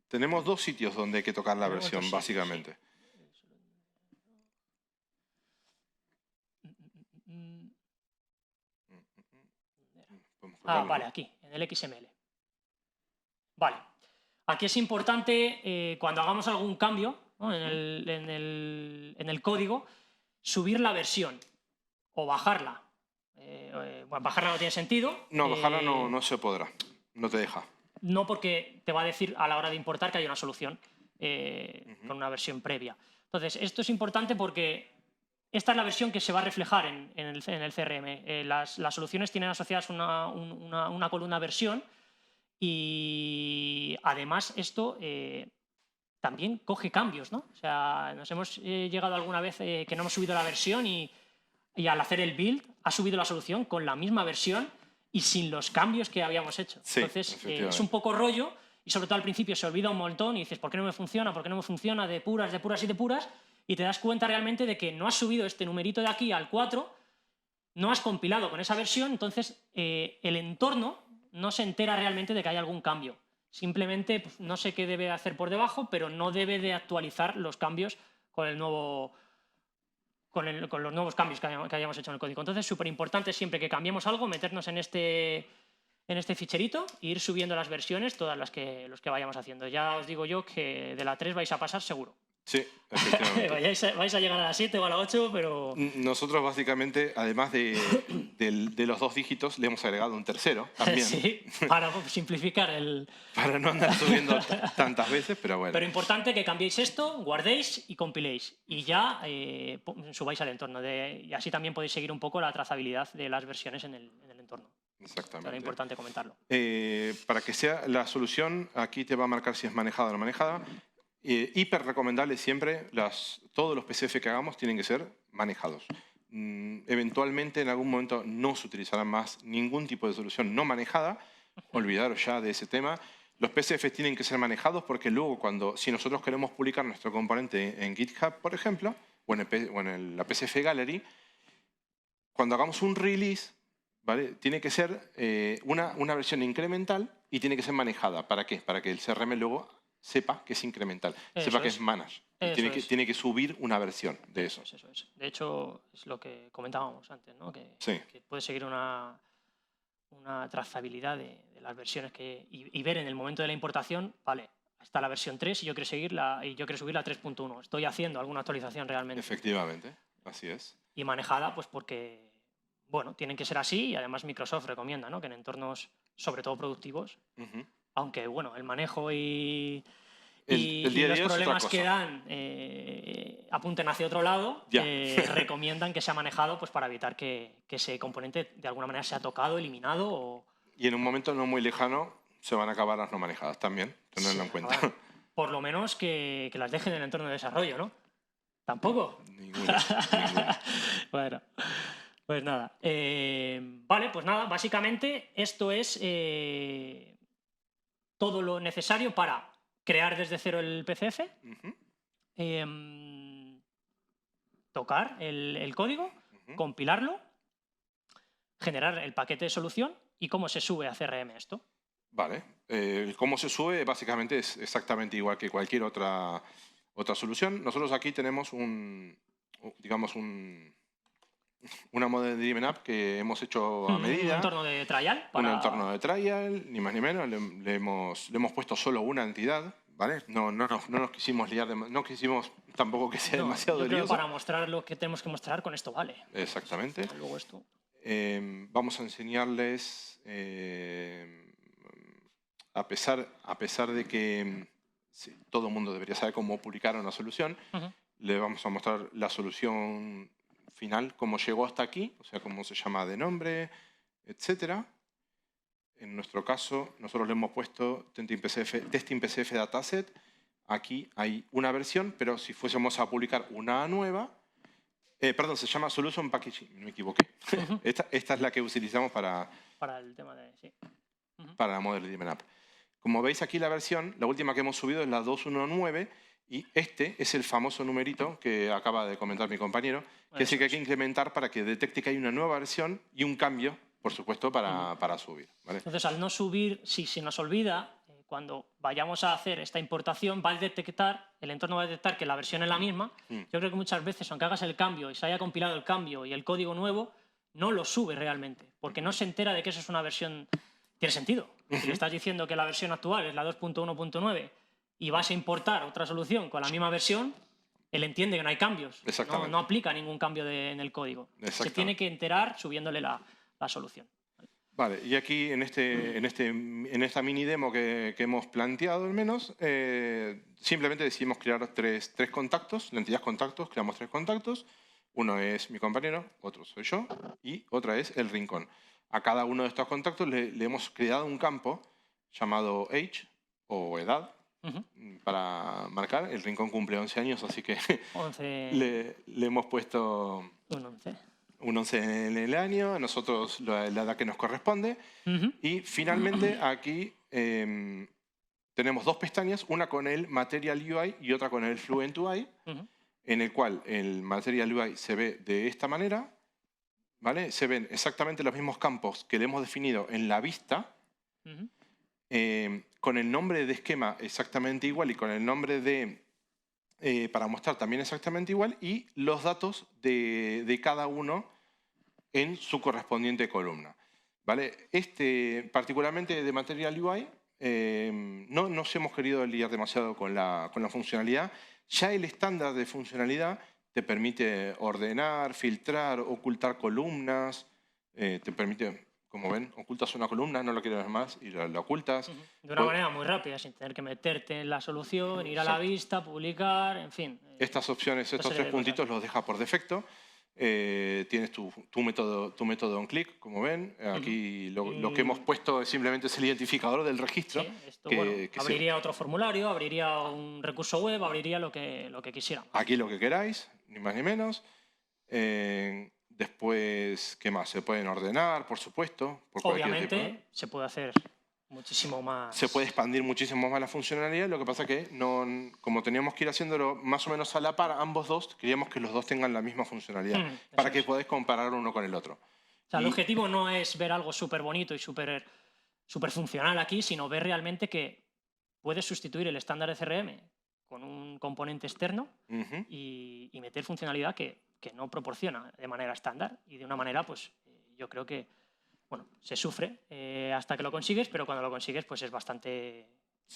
Tenemos dos sitios donde hay que tocar la Tenemos versión, dos sitios, básicamente. sí. Vale, aquí, en el XML. Vale. Aquí es importante, cuando hagamos algún cambio, ¿no? en el código, subir la versión o bajarla. Bueno, bajarla no tiene sentido. No, bajarla no se podrá. No te deja. No, porque te va a decir a la hora de importar que hay una solución con una versión previa. Entonces, esto es importante porque esta es la versión que se va a reflejar en el CRM. Las soluciones tienen asociadas una columna versión y además esto también coge cambios, ¿no? O sea, nos hemos llegado alguna vez que no hemos subido la versión y al hacer el build ha subido la solución con la misma versión y sin los cambios que habíamos hecho. Sí, entonces, es un poco rollo y sobre todo al principio se olvida un montón y dices, ¿por qué no me funciona? ¿Por qué no me funciona? De puras y de puras. Y te das cuenta realmente de que no has subido este numerito de aquí al 4, no has compilado con esa versión, entonces el entorno no se entera realmente de que hay algún cambio. Simplemente pues, no sé qué debe hacer por debajo, pero no debe de actualizar los cambios con el nuevo... Con los nuevos cambios que hayamos hecho en el código. Entonces, súper importante siempre que cambiemos algo, meternos en este ficherito e ir subiendo las versiones, todas los que vayamos haciendo. Ya os digo yo que de la 3 vais a pasar seguro. Sí, efectivamente. vais a llegar a la 7 o a la 8, pero... Nosotros básicamente, además de los 2 dígitos, le hemos agregado un tercero también. Sí, para simplificar el... Para no andar subiendo tantas veces, pero bueno. Pero importante que cambiéis esto, guardéis y compiléis. Y ya subáis al entorno. Y así también podéis seguir un poco la trazabilidad de las versiones en el entorno. Exactamente. Era importante comentarlo. Para que sea la solución, aquí te va a marcar si es manejada o no manejada. Hiper recomendable siempre, todos los PCF que hagamos tienen que ser manejados. Eventualmente en algún momento no se utilizará más ningún tipo de solución no manejada, olvidaros ya de ese tema. Los PCF tienen que ser manejados porque luego si nosotros queremos publicar nuestro componente en GitHub, por ejemplo, o en la PCF Gallery, cuando hagamos un release, ¿vale? Tiene que ser una versión incremental y tiene que ser manejada. ¿Para qué? Para que el CRM luego sepa que es incremental, sepa que es manage. Tiene que subir una versión de eso. Eso es. De hecho, es lo que comentábamos antes, ¿no? Que puede seguir una trazabilidad de las versiones y ver en el momento de la importación, vale, está la versión 3 y yo quiero seguirla y yo quiero subir la 3.1. Estoy haciendo alguna actualización realmente. Efectivamente, así es. Y manejada, pues porque, bueno, tienen que ser así y además Microsoft recomienda, ¿no? Que en entornos, sobre todo productivos, aunque, bueno, el manejo y los problemas que dan apunten hacia otro lado, recomiendan que sea manejado pues, para evitar que ese componente de alguna manera sea tocado, eliminado. Y en un momento no muy lejano se van a acabar las no manejadas también, tenerlo en cuenta. Bueno, por lo menos que las dejen en el entorno de desarrollo, ¿no? ¿Tampoco? Ninguna. Bueno, pues nada. Vale, pues nada, básicamente esto es todo lo necesario para crear desde cero el PCF, tocar el código, compilarlo, generar el paquete de solución y cómo se sube a CRM esto. Vale. Cómo se sube básicamente es exactamente igual que cualquier otra solución. Nosotros aquí tenemos una Model-Driven App que hemos hecho a medida. Un entorno de trial. Un entorno de trial, ni más ni menos. Le hemos puesto solo una entidad, ¿vale? No nos quisimos liar, no quisimos tampoco que sea demasiado yo creo lioso. que para mostrar lo que tenemos que mostrar, con esto vale. Exactamente. Luego esto. Vamos a enseñarles, a pesar de que sí, todo el mundo debería saber cómo publicar una solución, le vamos a mostrar la solución final, cómo llegó hasta aquí, o sea, cómo se llama de nombre, etc. En nuestro caso, nosotros le hemos puesto Testing PCF Dataset. Aquí hay una versión, pero si fuésemos a publicar una nueva, perdón, se llama Solution Packaging, me equivoqué. Esta es la que utilizamos para el tema de... Sí. Para la Model-Driven App. Como veis aquí la versión, la última que hemos subido es la 2.1.9 y este es el famoso numerito que acaba de comentar mi compañero, que es el que hay que incrementar para que detecte que hay una nueva versión y un cambio, por supuesto, para subir. ¿Vale? Entonces, al no subir, si se nos olvida, cuando vayamos a hacer esta importación, el entorno va a detectar que la versión es la misma. Yo creo que muchas veces, aunque hagas el cambio y se haya compilado el cambio y el código nuevo, no lo sube realmente, porque no se entera de que eso es una versión... Tiene sentido. Si le estás diciendo que la versión actual es la 2.1.9 y vas a importar otra solución con la misma versión, él entiende que no hay cambios. No aplica ningún cambio en el código. Se tiene que enterar subiéndole la solución. Vale, y aquí en esta mini demo que hemos planteado al menos, simplemente decidimos crear tres contactos, la entidad contactos, creamos 3 contactos. Uno es mi compañero, otro soy yo y otra es el rincón. A cada uno de estos contactos le hemos creado un campo llamado age o edad para marcar. El rincón cumple 11 años, así que 11... le hemos puesto un 11 en el año, a nosotros la edad que nos corresponde. Y finalmente aquí tenemos 2 pestañas, una con el Material UI y otra con el Fluent UI, en el cual el Material UI se ve de esta manera. ¿Vale? Se ven exactamente los mismos campos que le hemos definido en la vista, con el nombre de esquema exactamente igual y con el nombre para mostrar también exactamente igual, y los datos de cada uno en su correspondiente columna. ¿Vale? Particularmente de Material UI, no nos hemos querido liar demasiado con la funcionalidad. Ya el estándar de funcionalidad te permite ordenar, filtrar, ocultar columnas, te permite, como ven, ocultas una columna, no lo quieres ver más y la ocultas. De una manera muy rápida, sin tener que meterte en la solución, ir a la vista, publicar, en fin. Estas opciones, estos 3 puntitos los deja por defecto. Tienes tu método on click, como ven. Aquí lo que hemos puesto simplemente es el identificador del registro. Sí, esto, abriría otro formulario, abriría un recurso web, abriría lo que quisiéramos. Aquí lo que queráis, ni más ni menos. Después, ¿qué más? Se pueden ordenar, por supuesto. Obviamente se puede hacer muchísimo más. Se puede expandir muchísimo más la funcionalidad, lo que pasa que como teníamos que ir haciéndolo más o menos a la par, ambos dos, queríamos que los dos tengan la misma funcionalidad, para que podáis comparar uno con el otro. O sea, el objetivo no es ver algo súper bonito y súper funcional aquí, sino ver realmente que puedes sustituir el estándar de CRM con un componente externo y meter funcionalidad que no proporciona de manera estándar y de una manera, pues yo creo que se sufre hasta que lo consigues, pero cuando lo consigues pues es bastante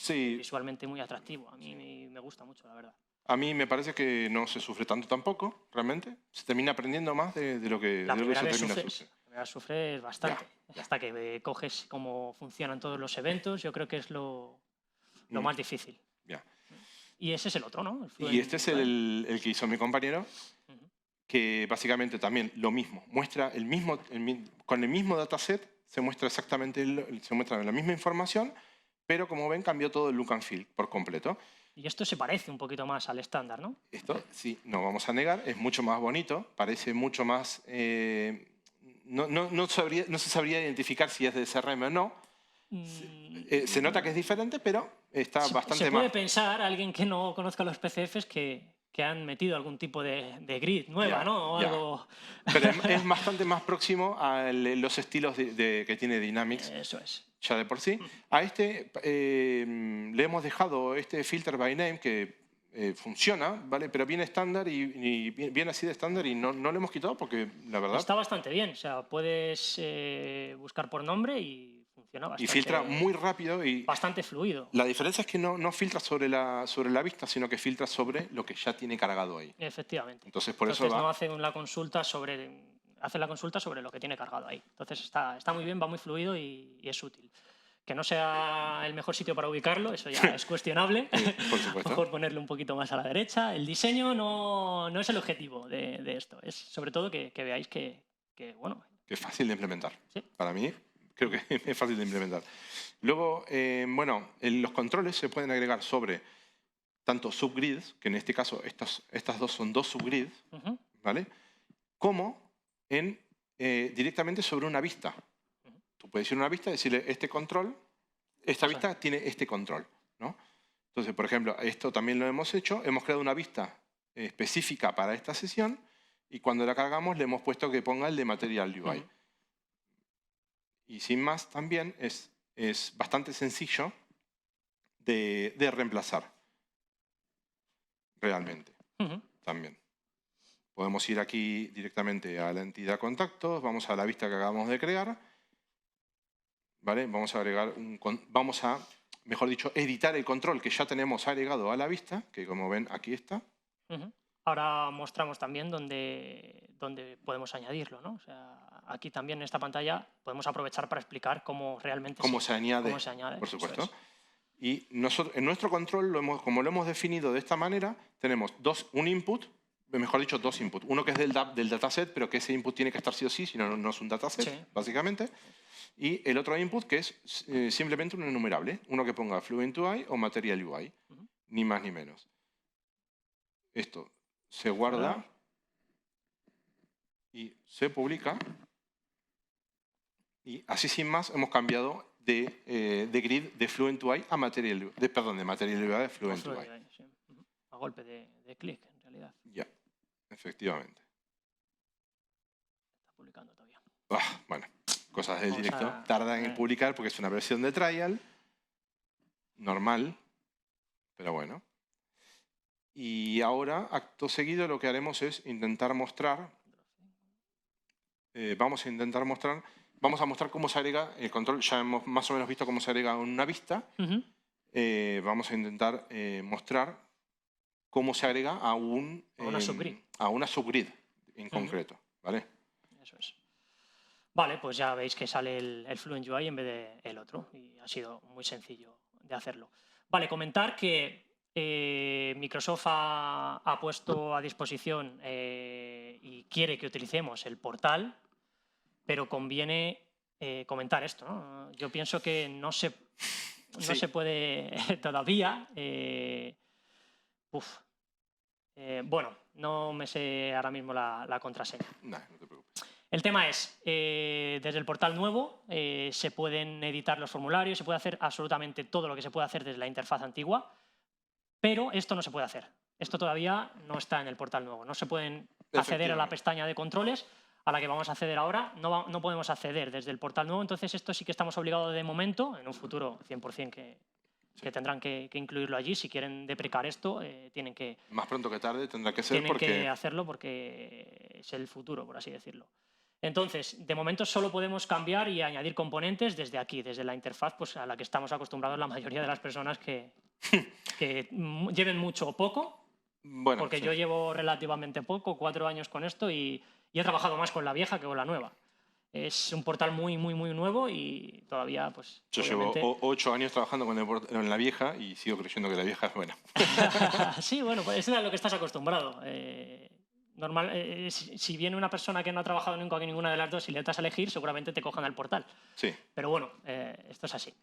visualmente muy atractivo. A mí me gusta mucho, la verdad. A mí me parece que no se sufre tanto tampoco, realmente. Se termina aprendiendo más de lo que se termina sufriendo. La primera sufres bastante. Hasta que coges cómo funcionan todos los eventos, yo creo que es lo más difícil. Y ese es el otro, ¿no? Y este es el que hizo mi compañero, que básicamente también lo mismo, muestra con el mismo dataset se muestra exactamente la misma información, pero como ven cambió todo el look and feel por completo. Y esto se parece un poquito más al estándar, ¿no? Esto, sí, no vamos a negar, es mucho más bonito, parece mucho más... no se sabría identificar si es de CRM o no, Se nota que es diferente, pero está bastante se puede más... pensar, alguien que no conozca los PCFs, que han metido algún tipo de grid nueva, Ya, ¿no? O ya. algo... Pero es bastante más próximo a los estilos que tiene Dynamics Eso es. ya de por sí. A este le hemos dejado este filter by name que funciona, ¿vale? Pero viene estándar y viene así de estándar y no lo hemos quitado porque la verdad... Está bastante bien, o sea, puedes buscar por nombre y funciona Y bastante, filtra muy rápido y bastante fluido. la diferencia es que no filtra sobre la vista, sino que filtra sobre lo que ya tiene cargado ahí. Efectivamente. Entonces por Entonces eso va... no hace la consulta sobre lo que tiene cargado ahí. Entonces está muy bien, va muy fluido y es útil. Que no sea el mejor sitio para ubicarlo, eso ya es cuestionable. Por supuesto. Mejor ponerlo un poquito más a la derecha. El diseño no es el objetivo de esto. Es sobre todo que veáis que, bueno... Que es fácil de implementar. Sí. Para mí, creo que es fácil de implementar. Luego, bueno, los controles se pueden agregar sobre tanto subgrids, que en este caso estas dos son dos subgrids, ¿vale? Como directamente sobre una vista. Tú puedes ir a una vista y decirle, esta vista tiene este control, ¿no? Entonces, por ejemplo, esto también lo hemos hecho. Hemos creado una vista específica para esta sesión y cuando la cargamos le hemos puesto que ponga el de Material UI. Y sin más, también es bastante sencillo de reemplazar, realmente, también. Podemos ir aquí directamente a la entidad contactos, vamos a la vista que acabamos de crear, ¿vale? Vamos a agregar mejor dicho, editar el control que ya tenemos agregado a la vista, que como ven aquí está. Ahora mostramos también dónde podemos añadirlo, ¿no? O sea, aquí también en esta pantalla podemos aprovechar para explicar cómo realmente se añade, por eso supuesto. es. Y nosotros, en nuestro control, como lo hemos definido de esta manera, tenemos un input, mejor dicho, dos inputs. Uno que es del dataset, pero que ese input tiene que estar sí o sí, si no, no es un dataset, básicamente. Y el otro input que es simplemente un enumerable, uno que ponga Fluent UI o Material UI, ni más ni menos. Esto se guarda y se publica. Y así sin más hemos cambiado de grid de Fluent UI a Material UI, de Material UI a Fluent UI. Sí. A golpe de clic, en realidad. Ya, efectivamente. Está publicando todavía. Bueno, cosas del Vamos directo. a... Tardan en publicar porque es una versión de trial, normal, pero bueno. Y ahora, acto seguido, lo que haremos es intentar mostrar, vamos a mostrar cómo se agrega el control. Ya hemos más o menos visto cómo se agrega en una vista. Vamos a intentar mostrar cómo se agrega a una subgrid en concreto, ¿vale? Eso es. Vale, pues ya veis que sale el Fluent UI en vez del otro y ha sido muy sencillo de hacerlo. Vale, comentar que Microsoft ha puesto a disposición y quiere que utilicemos el portal, pero conviene comentar esto, ¿no? Yo pienso que no se puede todavía. Bueno, no me sé ahora mismo la contraseña. No te preocupes. El tema es, desde el portal nuevo se pueden editar los formularios, se puede hacer absolutamente todo lo que se puede hacer desde la interfaz antigua, pero esto no se puede hacer. Esto todavía no está en el portal nuevo. No se pueden acceder a la pestaña de controles a la que vamos a acceder ahora. No podemos acceder desde el portal nuevo, entonces esto sí que estamos obligados de momento, en un futuro 100% que tendrán que incluirlo allí. Si quieren deprecar esto, tienen que... Más pronto que tarde tendrá que ser tienen que hacerlo porque es el futuro, por así decirlo. Entonces, de momento solo podemos cambiar y añadir componentes desde aquí, desde la interfaz pues, a la que estamos acostumbrados la mayoría de las personas que lleven mucho o poco, porque yo llevo relativamente poco, 4 años con esto y he trabajado más con la vieja que con la nueva. Es un portal muy nuevo y todavía, pues... Yo llevo 8 años trabajando en la vieja y sigo creyendo que la vieja es buena. Sí, bueno, pues es a lo que estás acostumbrado. Si viene una persona que no ha trabajado nunca en ninguna de las dos y le das a elegir, seguramente te cojan al portal. Sí. Pero bueno, esto es así.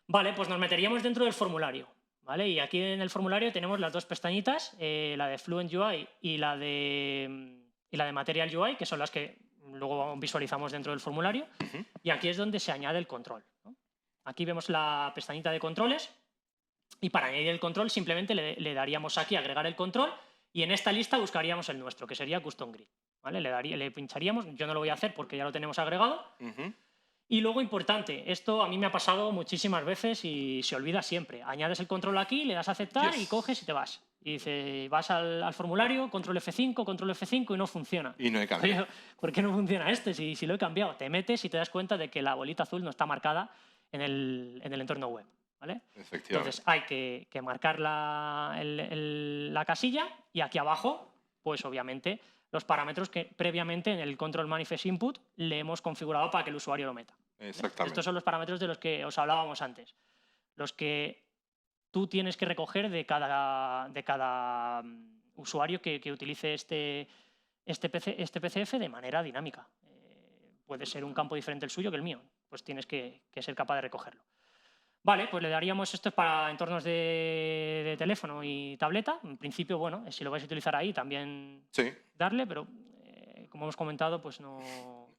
Vale, pues nos meteríamos dentro del formulario. ¿Vale? Y aquí en el formulario tenemos las dos pestañitas, la de Fluent UI y la de Material UI, que son las que luego visualizamos dentro del formulario. Y aquí es donde se añade el control, ¿no? aquí vemos la pestañita de controles y para añadir el control simplemente le daríamos aquí agregar el control y en esta lista buscaríamos el nuestro, que sería Custom Grid. ¿Vale? Le pincharíamos, yo no lo voy a hacer porque ya lo tenemos agregado. Y luego, importante, esto a mí me ha pasado muchísimas veces y se olvida siempre. Añades el control aquí, le das a aceptar y coges y te vas. Y dice, vas al formulario, control F5 y no funciona. Y no hay cambio. Oye, ¿por qué no funciona este si lo he cambiado? Te metes y te das cuenta de que la bolita azul no está marcada en el entorno web. ¿Vale? Efectivamente. Entonces hay que marcar la casilla y aquí abajo, pues obviamente, los parámetros que previamente en el Control Manifest Input le hemos configurado para que el usuario lo meta. Exactamente. Estos son los parámetros de los que os hablábamos antes. Los que tú tienes que recoger de cada usuario que utilice este PCF de manera dinámica. Puede ser un campo diferente el suyo que el mío. Pues tienes que ser capaz de recogerlo. Vale, pues le daríamos, esto es para entornos de teléfono y tableta. En principio, bueno, si lo vais a utilizar ahí también darle, pero como hemos comentado, pues no...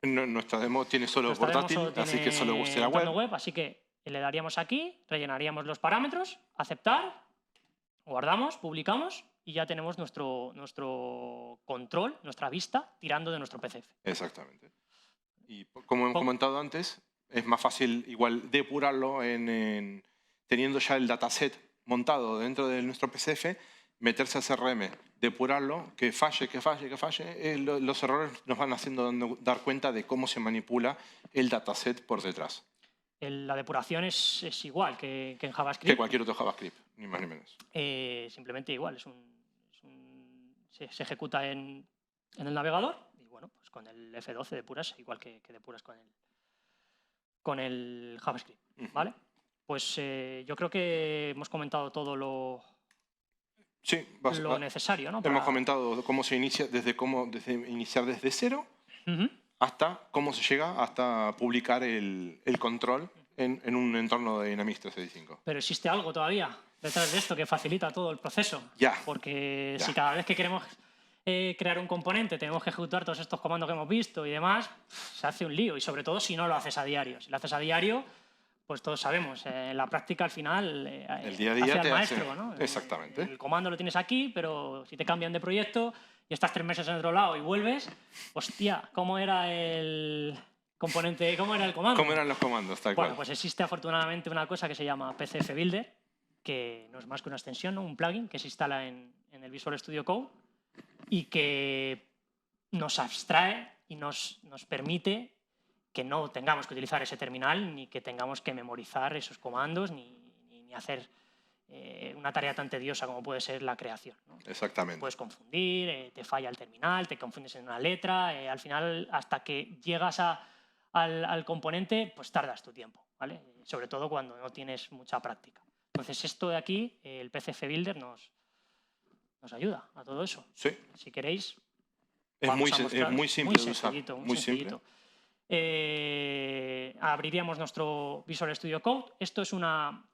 Nuestra demo tiene solo portátil, así que solo será web. Así que le daríamos aquí, rellenaríamos los parámetros, aceptar, guardamos, publicamos y ya tenemos nuestro control, nuestra vista, tirando de nuestro PCF. Exactamente. Y como hemos comentado antes, es más fácil igual depurarlo teniendo ya el dataset montado dentro de nuestro PCF, meterse al CRM, depurarlo, que falle. Los errores nos van haciendo dar cuenta de cómo se manipula el dataset por detrás. La depuración es igual que en JavaScript. Que cualquier otro JavaScript, ni más ni menos. Simplemente igual, se ejecuta en el navegador y bueno, pues con el F12 depuras igual que depuras con el JavaScript, ¿vale? Pues yo creo que hemos comentado todo lo necesario, ¿no? Hemos comentado cómo se inicia, iniciar desde cero hasta cómo se llega hasta publicar el control en un entorno de Dynamics 365. Pero existe algo todavía detrás de esto que facilita todo el proceso. Porque si cada vez que queremos crear un componente tenemos que ejecutar todos estos comandos que hemos visto y demás, se hace un lío. Y sobre todo si no lo haces a diario. Si lo haces a diario, pues todos sabemos, en la práctica al final el día a día hace al maestro, ¿no? Exactamente. El comando lo tienes aquí, pero si te cambian de proyecto y estás 3 meses en otro lado y vuelves, hostia, ¿cómo era el componente? ¿Cómo era el comando? ¿Cómo eran los comandos? Tal cual. Bueno, pues existe afortunadamente una cosa que se llama PCF Builder, que no es más que una extensión, ¿no? Un plugin que se instala en el Visual Studio Code y que nos abstrae y nos permite que no tengamos que utilizar ese terminal ni que tengamos que memorizar esos comandos ni hacer una tarea tan tediosa como puede ser la creación, ¿no? Exactamente. Puedes confundir, te falla el terminal, te confundes en una letra, al final hasta que llegas al componente pues tardas tu tiempo, ¿vale? Sobre todo cuando no tienes mucha práctica. Entonces esto de aquí, el PCF Builder nos ayuda a todo eso. Sí. Si queréis... Es muy simple de usar. Muy sencillito. Abriríamos nuestro Visual Studio Code. Esto es una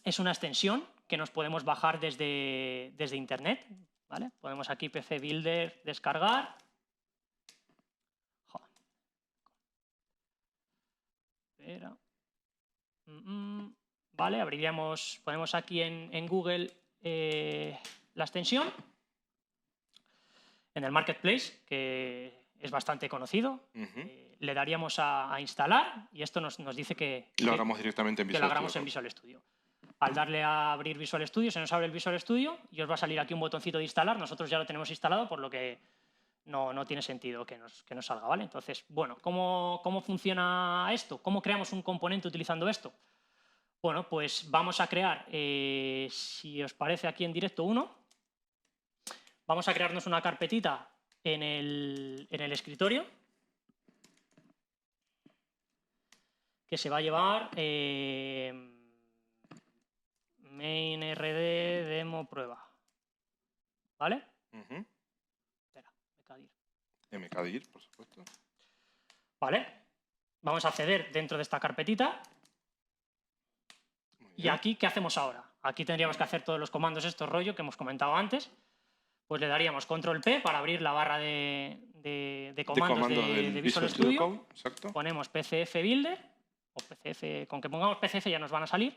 extensión que nos podemos bajar desde Internet, ¿vale? Podemos aquí PC Builder descargar. Espera. Vale, ponemos aquí en Google la extensión. En el Marketplace, que es bastante conocido, le daríamos a instalar y esto nos dice que lo hagamos directamente en Visual Studio. Al darle a abrir Visual Studio, se nos abre el Visual Studio y os va a salir aquí un botoncito de instalar. Nosotros ya lo tenemos instalado, por lo que no tiene sentido que nos salga, ¿vale? Entonces, bueno, ¿cómo funciona esto? ¿Cómo creamos un componente utilizando esto? Bueno, pues vamos a crear, si os parece aquí en directo 1, vamos a crearnos una carpetita en el escritorio que se va a llevar main.rd demo prueba. ¿Vale? Espera, mkdir, por supuesto. Vale. Vamos a acceder dentro de esta carpetita. Y aquí, ¿qué hacemos ahora? Aquí tendríamos que hacer todos los comandos estos rollo que hemos comentado antes. Pues le daríamos control P para abrir la barra de comandos de Visual Studio. Exacto. Ponemos PCF Builder, o PCF, con que pongamos PCF ya nos van a salir,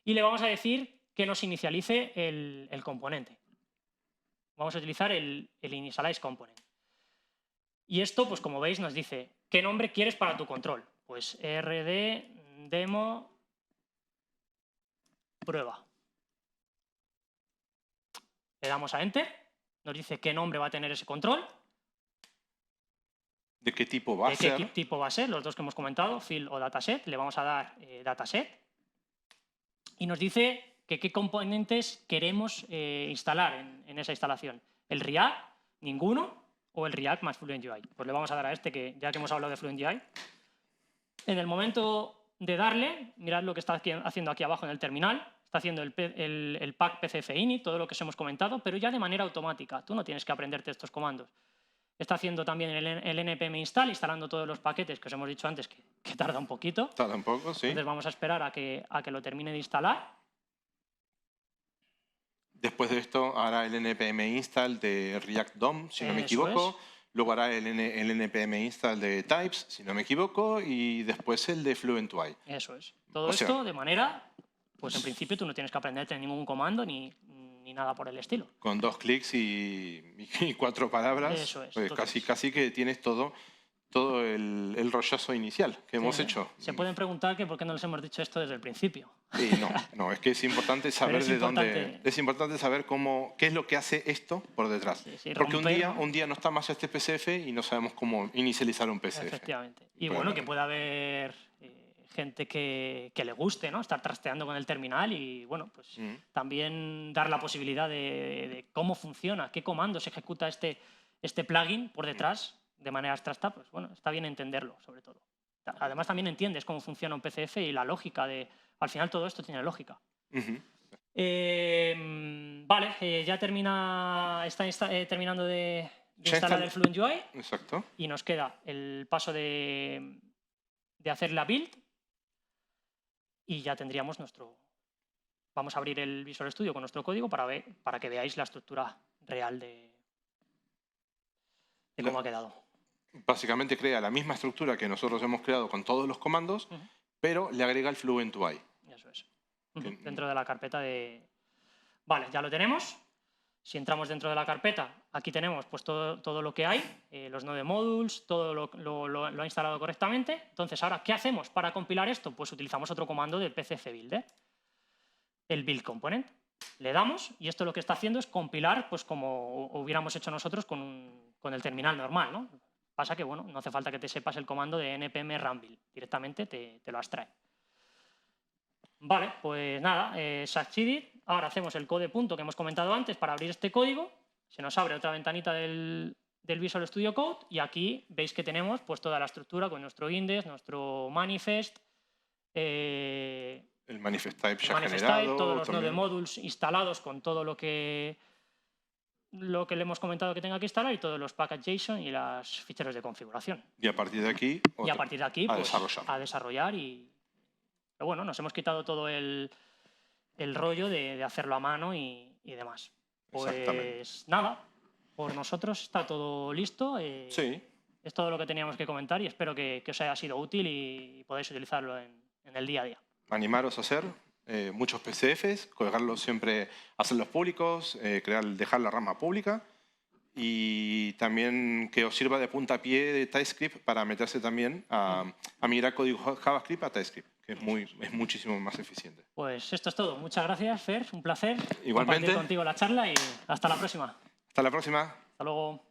y le vamos a decir que nos inicialice el componente. Vamos a utilizar el initialize component. Y esto, pues como veis, nos dice qué nombre quieres para tu control. Pues rd demo prueba. Le damos a Enter, nos dice qué nombre va a tener ese control. ¿De qué tipo va a ser? ¿De qué tipo va a ser? Los dos que hemos comentado, field o dataset. Le vamos a dar dataset. Y nos dice que qué componentes queremos instalar en esa instalación. ¿El React? ¿Ninguno? ¿O el React más Fluent UI? Pues le vamos a dar a este, que ya que hemos hablado de Fluent UI. En el momento de darle, mirad lo que está haciendo aquí abajo en el terminal. Está haciendo el pack PCF init, todo lo que os hemos comentado, pero ya de manera automática. Tú no tienes que aprenderte estos comandos. Está haciendo también el npm install, instalando todos los paquetes que os hemos dicho antes, que tarda un poquito. Tarda un poco, sí. Entonces vamos a esperar a que lo termine de instalar. Después de esto hará el npm install de React DOM, si no me equivoco. Luego hará el npm install de Types, si no me equivoco. Y después el de Fluent UI. Eso es. Todo esto de manera... Pues en principio tú no tienes que aprenderte ningún comando ni nada por el estilo. Con 2 clics y 4 palabras, eso es, pues casi que tienes todo el rollazo inicial que hemos hecho. Se pueden preguntar que por qué no les hemos dicho esto desde el principio. Sí, no, es que es importante saber dónde. Es importante saber qué es lo que hace esto por detrás. Sí, porque un día no está más este PCF y no sabemos cómo inicializar un PCF. Efectivamente. Y bueno, que pueda haber gente que le guste, ¿no? Estar trasteando con el terminal y, bueno, pues también dar la posibilidad de cómo funciona, qué comandos ejecuta este plugin por detrás de manera abstracta. Pues bueno, está bien entenderlo, sobre todo. Además, también entiendes cómo funciona un PCF y la lógica de... Al final, todo esto tiene lógica. Vale, ya está terminando de instalar el Fluent UI. Exacto. Y nos queda el paso de hacer la build. Y ya tendríamos Vamos a abrir el Visual Studio con nuestro código para que veáis la estructura real de cómo ha quedado. Básicamente crea la misma estructura que nosotros hemos creado con todos los comandos, pero le agrega el Fluent UI. Eso es. Dentro de la carpeta de... Vale, ya lo tenemos. Si entramos dentro de la carpeta, aquí tenemos pues, todo lo que hay, los Node modules, todo lo ha instalado correctamente. Entonces, ahora, ¿qué hacemos para compilar esto? Pues utilizamos otro comando de PCF Builder, el build component. Le damos y esto lo que está haciendo es compilar pues, como hubiéramos hecho nosotros con el terminal normal, ¿no? Pasa que bueno, no hace falta que te sepas el comando de npm run build, directamente te lo abstrae. Vale, pues nada, succeeded. Ahora hacemos el code punto que hemos comentado antes para abrir este código. Se nos abre otra ventanita del Visual Studio Code y aquí veis que tenemos pues, toda la estructura con nuestro index, nuestro manifest, el manifest type ya manifest generado. Type, todos los también. Node modules instalados con todo lo que le hemos comentado que tenga que instalar y todos los package.json y las ficheros de configuración. Y a partir de aquí, pues, a desarrollar Pero bueno, nos hemos quitado todo el rollo de hacerlo a mano y demás. Pues nada, por nosotros está todo listo. Sí. Es todo lo que teníamos que comentar y espero que os haya sido útil y podáis utilizarlo en el día a día. Animaros a hacer muchos PCFs, colgarlos siempre, hacerlos públicos, dejar la rama pública y también que os sirva de puntapié de TypeScript para meterse también a migrar código JavaScript a TypeScript, que es muchísimo más eficiente. Pues esto es todo. Muchas gracias, Fer. Un placer Igualmente. compartir contigo la charla y hasta la próxima. Hasta la próxima. Hasta luego.